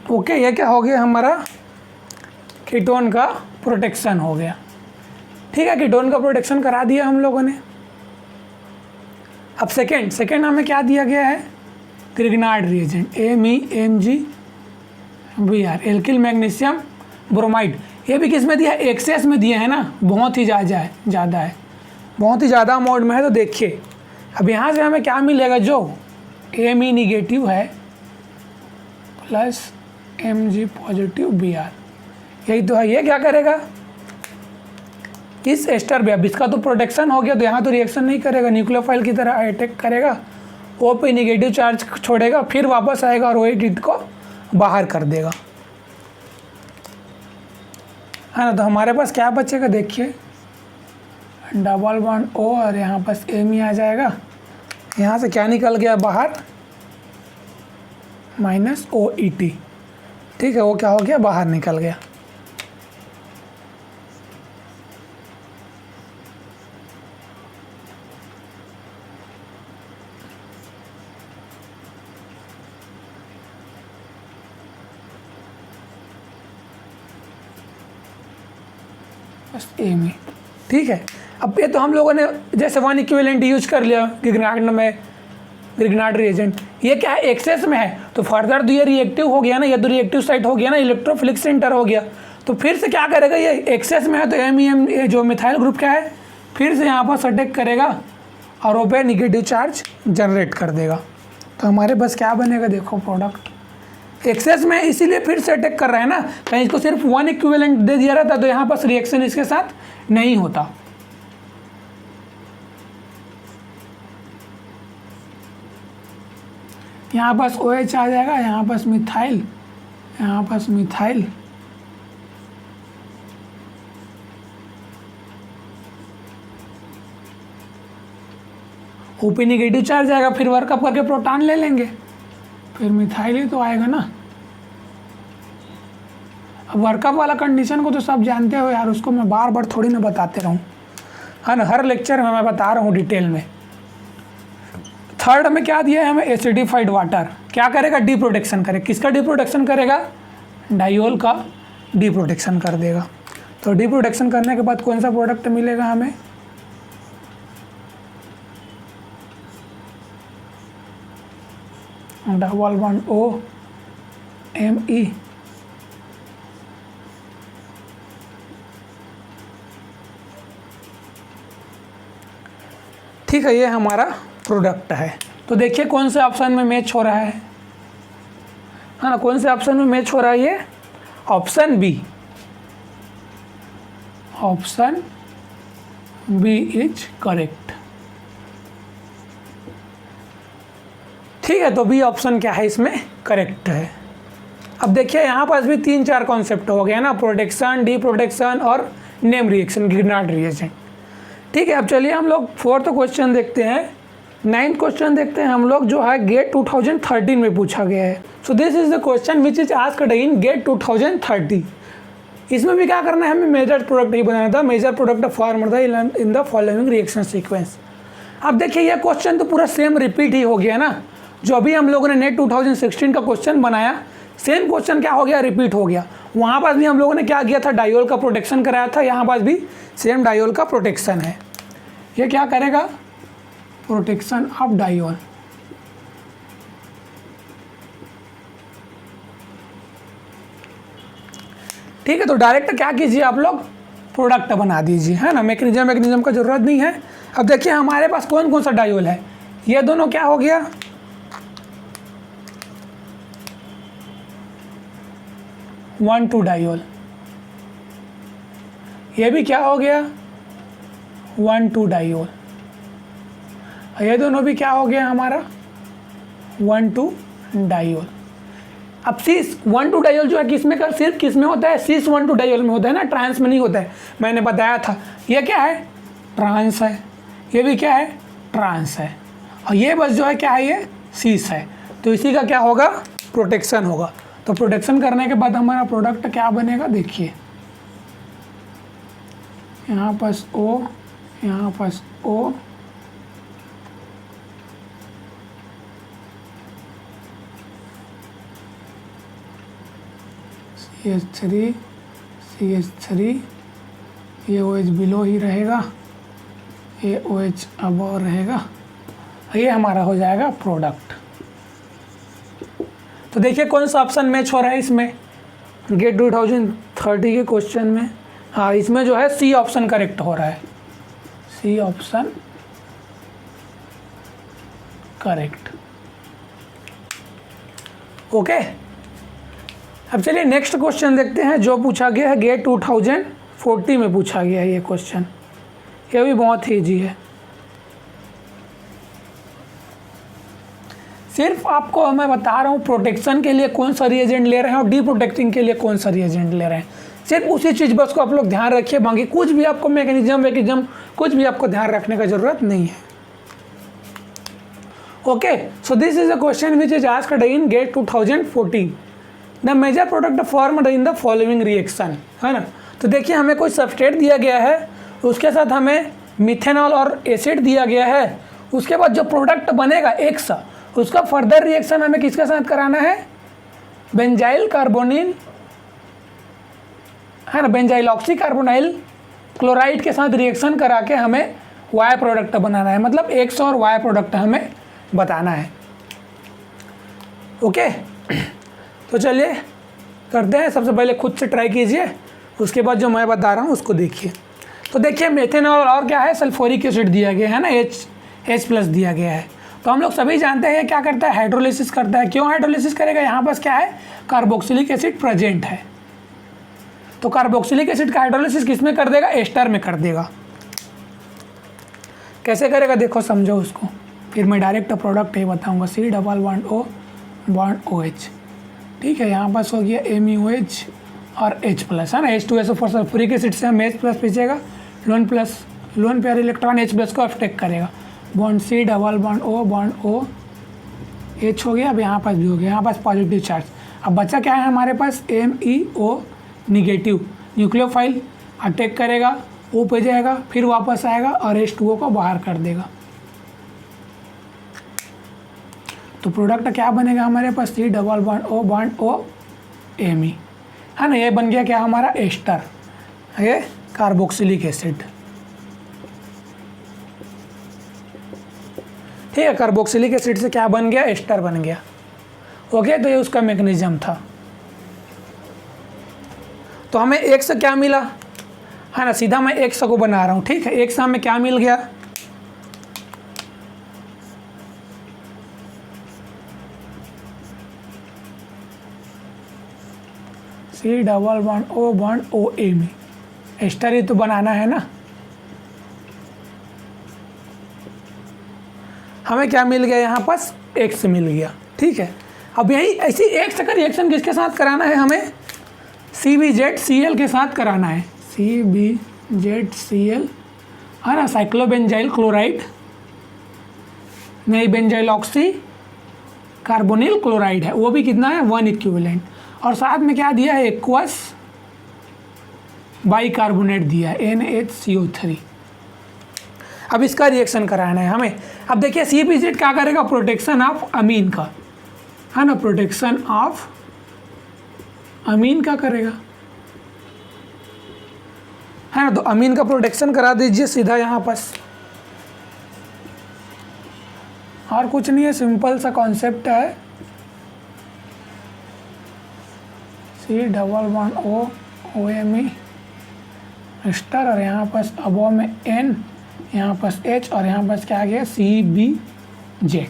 ओके, ये क्या हो गया हमारा, कीटोन का प्रोटेक्शन हो गया। ठीक है, कीटोन का प्रोटेक्शन करा दिया हम लोगों ने। अब सेकेंड हमें क्या दिया गया है, Grignard reagent, MEmgBr, alkyl magnesium bromide. ये भी किस में दिया है, एक्सेस में दिया है ना, बहुत ही ज़्यादा है, बहुत ही ज़्यादा अमाउंट में है। तो देखिए अब यहाँ से हमें क्या मिलेगा, जो Me निगेटिव है प्लस Mg पॉजिटिव Br, यही तो है। ये क्या करेगा, इस एस्टर पे, अब इसका तो प्रोटेक्शन हो गया, तो यहाँ तो रिएक्शन नहीं करेगा, न्यूक्लियोफाइल की तरह अटैक करेगा, O पे निगेटिव चार्ज छोड़ेगा, फिर वापस आएगा और OH को बाहर कर देगा, है ना। तो हमारे पास क्या बचेगा, देखिए डबल बॉन्ड O और यहाँ पास Me आ जाएगा, यहाँ से क्या निकल गया बाहर, माइनस OET। ठीक है, वो क्या हो गया, बाहर निकल गया। बस ए में। ठीक है, अब ये तो हम लोगों ने जैसे वन इक्विवेलेंट यूज कर लिया ग्रिग्नार्ड रिएजेंट। ये क्या है, एक्सेस में है, तो फर्दर तो ये रिएक्टिव हो गया ना, ये तो रिएक्टिव साइट हो गया ना, इलेक्ट्रोफिलिक सेंटर हो गया। तो फिर से क्या करेगा, ये एक्सेस में है तो MEM जो मिथाइल ग्रुप क्या है, फिर से यहाँ पर अटैक करेगा और वो पे निगेटिव चार्ज जनरेट कर देगा। तो हमारे पास क्या बनेगा, देखो प्रोडक्ट एक्सेस में, इसीलिए फिर से अटैक कर रहा है ना, कहीं इसको सिर्फ वन इक्विवेलेंट दे दिया रहता तो यहाँ पास रिएक्शन इसके साथ नहीं होता। यहाँ पास OH आ जाएगा, यहाँ पास मिथाइल, यहाँ पास मिथाइल, OP निगेटिव चार्ज आएगा, फिर वर्कअप करके प्रोटॉन ले लेंगे, फिर मिथाइल ही तो आएगा ना। अब वर्कअप वाला कंडीशन को तो सब जानते हो यार, उसको मैं बार बार थोड़ी ना बताते रहूँ, है ना, हर लेक्चर में मैं बता रहा हूँ डिटेल में। थर्ड में क्या दिया है हमें, एसिडिफाइड वाटर क्या करेगा, डीप्रोटेक्शन करेगा। किसका डीप्रोटेक्शन करेगा, डायोल का डीप्रोटेक्शन कर देगा। तो डीप्रोटेक्शन करने के बाद कौन सा प्रोडक्ट मिलेगा हमें, डबल बॉन्ड OMe, ठीक है, ये हमारा प्रोडक्ट है। तो देखिए कौन से ऑप्शन में मैच हो रहा है ना, कौन से ऑप्शन में मैच हो रहा है, ये option B, option B is correct. ठीक है, तो बी ऑप्शन क्या है, इसमें करेक्ट है। अब देखिए यहाँ पास भी 3-4 कॉन्सेप्ट हो गया ना, प्रोटेक्शन, डी प्रोटेक्शन और नेम रिएक्शन, ग्रिग्नार्ड रिएजेंट। ठीक है, अब चलिए हम लोग 4th क्वेश्चन देखते हैं। 9th क्वेश्चन देखते हैं हम लोग, जो है गेट 2013 में पूछा गया है। So this is the question which is asked in GATE 2030। इसमें भी क्या करना है, हमें मेजर प्रोडक्ट नहीं बनाना था, मेजर प्रोडक्ट फॉर्म था इन द फॉलोइंग रिएक्शन सीक्वेंस। अब देखिए ये क्वेश्चन तो पूरा सेम रिपीट ही हो गया ना, जो अभी हम लोगों ने नेट 2016 का क्वेश्चन बनाया, सेम क्वेश्चन क्या हो गया, रिपीट हो गया। वहाँ पास भी हम लोगों ने क्या किया था, डायोल का प्रोटेक्शन कराया था, यहाँ पास भी सेम डायोल का प्रोटेक्शन है। ये क्या करेगा, प्रोटेक्शन ऑफ डायोल। ठीक है, तो डायरेक्ट क्या कीजिए आप लोग, प्रोडक्ट बना दीजिए, है ना, मैकेनिज्म का जरूरत नहीं है। अब देखिए हमारे पास कौन कौन सा डायोल है, ये दोनों क्या हो गया, 1,2 डायोल, ये भी क्या हो गया, 1,2 डायोल, ये दोनों भी क्या हो गया हमारा, 1,2 डायोल। अब सीस 1,2 डायोल जो है किसमें का, सिर्फ किसमें होता है, सीस 1,2 डायोल में होता है ना, ट्रांस में नहीं होता है, मैंने बताया था। ये क्या है, ट्रांस है, ये भी क्या है, ट्रांस है, और ये बस जो है क्या है, ये सीस है। तो इसी का क्या होगा, प्रोटेक्शन होगा। तो प्रोटेक्शन करने के बाद हमारा प्रोडक्ट क्या बनेगा, देखिए यहाँ पास O, यहाँ पास O, CH3, ये OH बिलो ही रहेगा, ये OH अबव रहेगा, ये हमारा हो जाएगा प्रोडक्ट। तो देखिए कौन सा ऑप्शन मैच हो रहा है इसमें, गेट 2030 के क्वेश्चन में। हाँ, इसमें जो है सी ऑप्शन करेक्ट हो रहा है, सी ऑप्शन करेक्ट। ओके, अब चलिए नेक्स्ट क्वेश्चन देखते हैं, जो पूछा गया है गेट 2040 में पूछा गया है ये क्वेश्चन। ये भी बहुत ही ईजी है, सिर्फ आपको मैं बता रहा हूँ प्रोटेक्शन के लिए कौन सा रिएजेंट ले रहे हैं और डी प्रोटेक्टिंग के लिए कौन सा रिएजेंट ले रहे हैं, सिर्फ उसी चीज़ बस को आप लोग ध्यान रखिए। बाकी कुछ भी आपको मैकेनिज्म कुछ भी आपको ध्यान रखने का ज़रूरत नहीं है। Okay, so this is a question which is asked in GATE 2014. The major product formed in the following reaction, है ना। तो देखिए हमें कोई सबस्ट्रेट दिया गया है, उसके साथ हमें मिथेनॉल और एसिड दिया गया है, उसके बाद जो प्रोडक्ट बनेगा एक्स, उसका फर्दर रिएक्शन हमें किसके साथ कराना है, बेंजाइल कार्बोनिल, है ना, बेंजाइल ऑक्सी कार्बोनाइल क्लोराइड के साथ रिएक्शन करा के हमें वाई प्रोडक्ट बनाना है, मतलब एक्स और वाई प्रोडक्ट हमें बताना है। ओके, तो चलिए करते हैं। सबसे पहले खुद से ट्राई कीजिए, उसके बाद जो मैं बता रहा हूँ उसको देखिए। तो देखिए मेथेनॉल और क्या है, सल्फ्यूरिक एसिड दिया गया है ना, H+ दिया गया है। तो हम लोग सभी जानते हैं क्या करता है, हाइड्रोलिसिस करता है। क्यों हाइड्रोलिसिस करेगा, यहाँ पास क्या है, कार्बोक्सिलिक एसिड प्रेजेंट है। तो कार्बोक्सिलिक एसिड का हाइड्रोलिसिस किस में कर देगा, एस्टर में कर देगा। कैसे करेगा देखो, समझो उसको, फिर मैं डायरेक्ट प्रोडक्ट ही बताऊंगा। C+O बॉन्ड OH, ठीक है। यहाँ पास हो गया MuOH और H+, है ना। H2SO4 सल्फ्यूरिक एसिड से हम H+ पीछेगा, लोन पेयर इलेक्ट्रॉन H+ को अटैक करेगा, बॉन्ड C+O बॉन्ड OH हो गया। अब यहाँ पास भी हो गया, यहाँ पास पॉजिटिव चार्ज। अब बचा क्या है हमारे पास, MeO निगेटिव, न्यूक्लियोफाइल अटैक करेगा, O पे जाएगा, फिर वापस आएगा और H2O को बाहर कर देगा। तो प्रोडक्ट क्या बनेगा हमारे पास, C+O बॉन्ड Me, है ना। ये बन गया क्या हमारा, एस्टर, ये कार्बोक्सिलिक एसिड, ठीक है। कार्बोक्सिलिक एसिड से क्या बन गया, एस्टर बन गया। ओके, तो ये उसका मैकेनिज्म था। तो हमें एक से क्या मिला, है ना, सीधा मैं एक को बना रहा हूँ, ठीक है। एक से हमें क्या मिल गया, C+O बॉन्ड OMe, एस्टर ही तो बनाना है ना। हमें क्या मिल गया यहाँ पास, एक्स मिल गया, ठीक है। अब यही ऐसी एक्स का रिएक्शन किसके साथ कराना है, हमें CbZCl के साथ कराना है। CbZCl, है ना, साइक्लोबेंजाइल क्लोराइड, नहीं बेंजाइल ऑक्सी कार्बोनिल क्लोराइड है, वो भी कितना है, 1 इक्विवेलेंट। और साथ में क्या दिया है, एक्वस बाइकार्बोनेट दिया है, NaCO3। अब इसका रिएक्शन कराना है हमें। अब देखिए CbZ क्या करेगा, प्रोटेक्शन ऑफ अमीन का, है ना, प्रोटेक्शन ऑफ अमीन का करेगा, है ना। तो अमीन का प्रोटेक्शन करा दीजिए सीधा यहाँ पास, और कुछ नहीं है, सिंपल सा कॉन्सेप्ट है। C+O OMe एस्टर, और यहाँ पास अबो में N, यहाँ पास H, और यहाँ पास क्या आ गया, CbZ,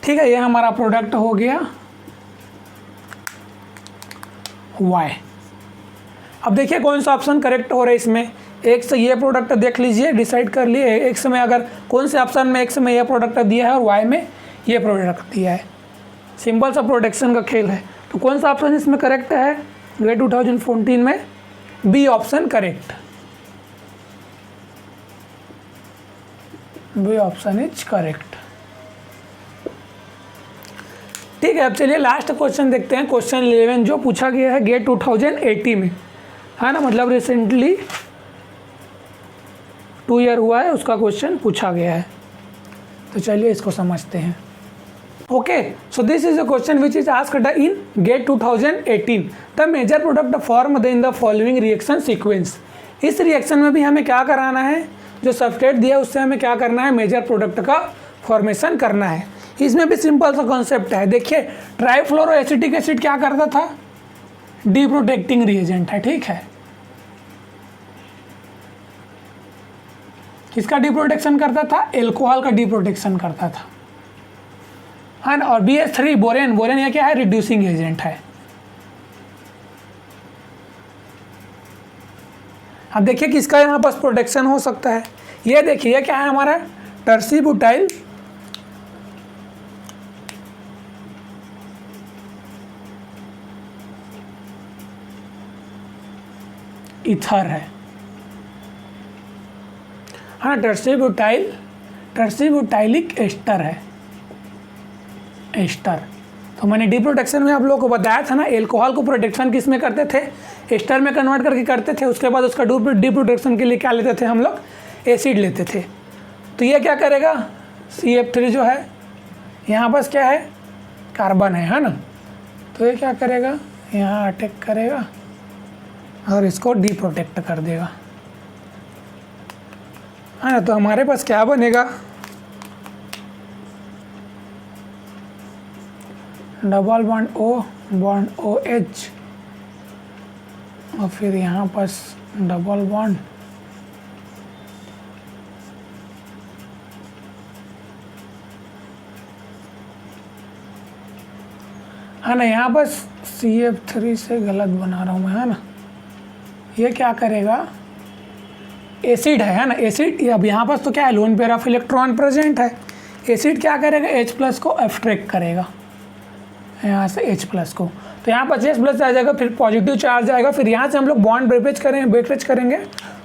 ठीक है। ये हमारा प्रोडक्ट हो गया Y। अब देखिए कौन सा ऑप्शन करेक्ट हो रहा है इसमें। एक से ये प्रोडक्ट देख लीजिए, डिसाइड कर लिए एक्स में, अगर कौन से ऑप्शन में एक्स में ये प्रोडक्ट दिया है और वाई में ये प्रोडक्ट दिया है। सिंपल सा प्रोटेक्शन का खेल है। तो कौन सा ऑप्शन इसमें करेक्ट है, GATE 2014 में B option correct, B option is correct, ठीक है। अब चलिए लास्ट क्वेश्चन देखते हैं, क्वेश्चन 11 जो पूछा गया है GATE 2080 में, है ना, मतलब रिसेंटली 2 ईयर हुआ है, उसका क्वेश्चन पूछा गया है। तो चलिए इसको समझते हैं। Okay, so this is a question which is asked in GATE 2018, the major product form in the following reaction sequence. इस रिएक्शन में भी हमें क्या कराना है, जो सबस्ट्रेट दिया है उससे हमें क्या करना है, मेजर प्रोडक्ट का फॉर्मेशन करना है। इसमें भी सिंपल सा कॉन्सेप्ट है। देखिए ट्राइफ्लोरोएसिटिक एसिड क्या करता था, डीप्रोटेक्टिंग रिएजेंट है, ठीक है। किसका डीप्रोटेक्शन करता था, एल्कोहल का डीप्रोटेक्शन करता था, है ना। और BH3 बोरेन, बोरेन ये क्या है, रिड्यूसिंग एजेंट है। अब देखिए किसका यहाँ पास प्रोटेक्शन हो सकता है, ये देखिए क्या है हमारा, टर्सीब्यूटाइल ईथर है, हाँ, टर्सीब्यूटाइल टर्सिब्यूटाइलिक एस्टर है, एस्टर। तो मैंने डी प्रोटेक्शन में आप लोगों को बताया था ना, एल्कोहल को प्रोटेक्शन किस में करते थे, एस्टर में कन्वर्ट करके करते थे। उसके बाद उसका डी प्रोटेक्शन के लिए क्या लेते थे हम लोग, एसिड लेते थे। तो ये क्या करेगा, CF3 जो है यहाँ पास क्या है, कार्बन है ना, तो ये क्या करेगा, यहाँ अटैक करेगा और इसको डी प्रोटेक्ट कर देगा, है ना। तो हमारे पास क्या बनेगा, डबल बॉन्ड OH और फिर यहाँ पास डबल बॉन्ड है ना, यहाँ पर CF3 से गलत बना रहा हूँ मैं, है ना। ये क्या करेगा, एसिड है ना, एसिड। अब यहाँ पर तो क्या है, loan pair of electron present है। एसिड क्या करेगा, H+ को एब्स्ट्रैक्ट करेगा यहाँ से H+ को, तो यहाँ पर H+ आ जाएगा, फिर पॉजिटिव चार्ज आएगा। फिर यहाँ से हम लोग बॉन्ड ब्रेकेज करेंगे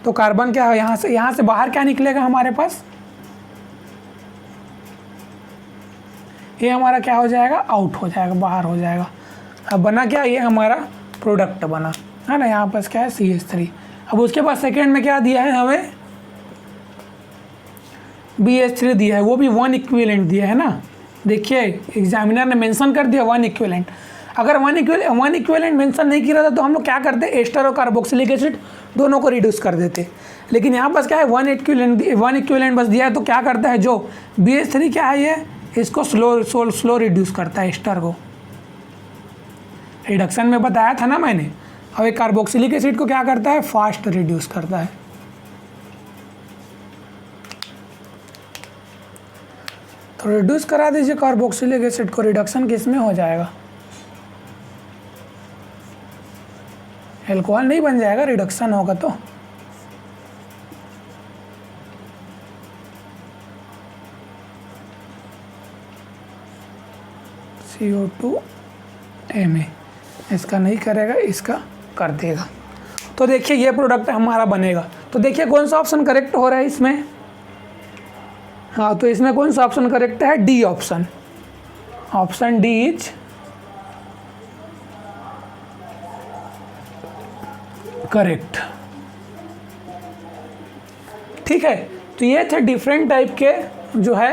तो कार्बन क्या है, यहाँ से बाहर क्या निकलेगा हमारे पास, ये हमारा क्या हो जाएगा, आउट हो जाएगा, बाहर हो जाएगा। अब बना क्या, ये हमारा प्रोडक्ट बना, है ना। यहाँ पास क्या है, CH3। अब उसके बाद सेकेंड में क्या दिया है हमें, BH3 दिया है, वो भी 1 इक्विवेलेंट दिया है ना। देखिए एग्जामिनर ने मेंशन कर दिया 1 इक्विवेलेंट। अगर 1 इक्विवेलेंट मेंशन नहीं किया था तो हम लोग क्या करते, एस्टर और कार्बोक्सिलिक एसिड दोनों को रिड्यूस कर देते। लेकिन यहाँ पास क्या है, 1 इक्विवेलेंट बस दिया है, तो क्या करता है जो BH3 क्या है, ये इसको स्लो रिड्यूस करता है, एस्टर को। रिडक्शन में बताया था ना मैंने। अब एक कार्बोक्सिलिक एसिड को क्या करता है, फास्ट रिड्यूस करता है। तो रिड्यूस करा दीजिए कार्बोक्सिलिक एसिड को, रिडक्शन किस में हो जाएगा, एल्कोहल नहीं बन जाएगा, रिडक्शन होगा तो। CO2 Na, इसका नहीं करेगा, इसका कर देगा। तो देखिए ये प्रोडक्ट हमारा बनेगा। तो देखिए कौन सा ऑप्शन करेक्ट हो रहा है इसमें, हाँ, तो इसमें कौन सा ऑप्शन करेक्ट है, D option. Option D is correct. ठीक है, तो ये थे डिफरेंट टाइप के जो है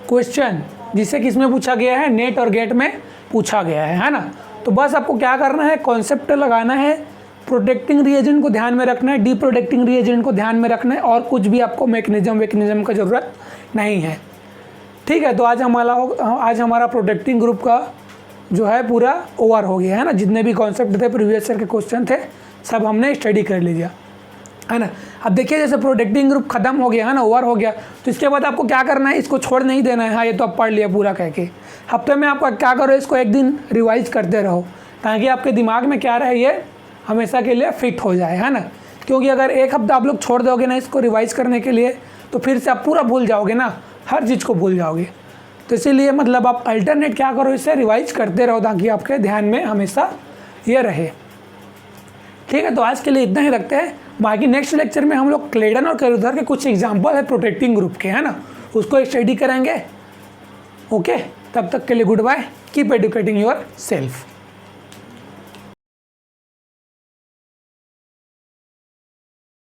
क्वेश्चन, जिसे किसमें पूछा गया है, नेट और गेट में पूछा गया है ना। तो बस आपको क्या करना है, कॉन्सेप्ट लगाना है, प्रोटेक्टिंग रिएजेंट को ध्यान में रखना है, डी प्रोटेक्टिंग रिएजेंट को ध्यान में रखना है, और कुछ भी आपको मैकेनिज्म का ज़रूरत नहीं है। ठीक है, तो आज हमारा प्रोटेक्टिंग ग्रुप का जो है पूरा ओवर हो गया है ना। जितने भी कॉन्सेप्ट थे, प्रीवियस ईयर के क्वेश्चन थे, सब हमने स्टडी कर लिया, है ना। अब देखिए जैसे प्रोटेक्टिंग ग्रुप खत्म हो गया है ना, ओवर हो गया, तो इसके बाद आपको क्या करना है, इसको छोड़ नहीं देना है। हाँ, ये तो आप पढ़ लिया पूरा कह के, हफ्ते में आपका क्या करो, इसको एक दिन रिवाइज करते रहो, ताकि आपके दिमाग में क्या रहे, ये हमेशा के लिए फिट हो जाए, है ना। क्योंकि अगर एक हफ्ता आप लोग छोड़ दोगे ना इसको रिवाइज करने के लिए, तो फिर से आप पूरा भूल जाओगे ना, हर चीज़ को भूल जाओगे। तो इसीलिए मतलब आप अल्टरनेट क्या करो, इसे रिवाइज करते रहो, ताकि आपके ध्यान में हमेशा ये रहे। ठीक है, तो आज के लिए इतना ही रखते हैं। बाकी नेक्स्ट लेक्चर में हम लोग क्लेडन और कैरुथर के कुछ एग्जाम्पल है प्रोटेक्टिंग ग्रुप के, है ना, उसको स्टडी करेंगे। ओके, तब तक के लिए goodbye, keep educating your self.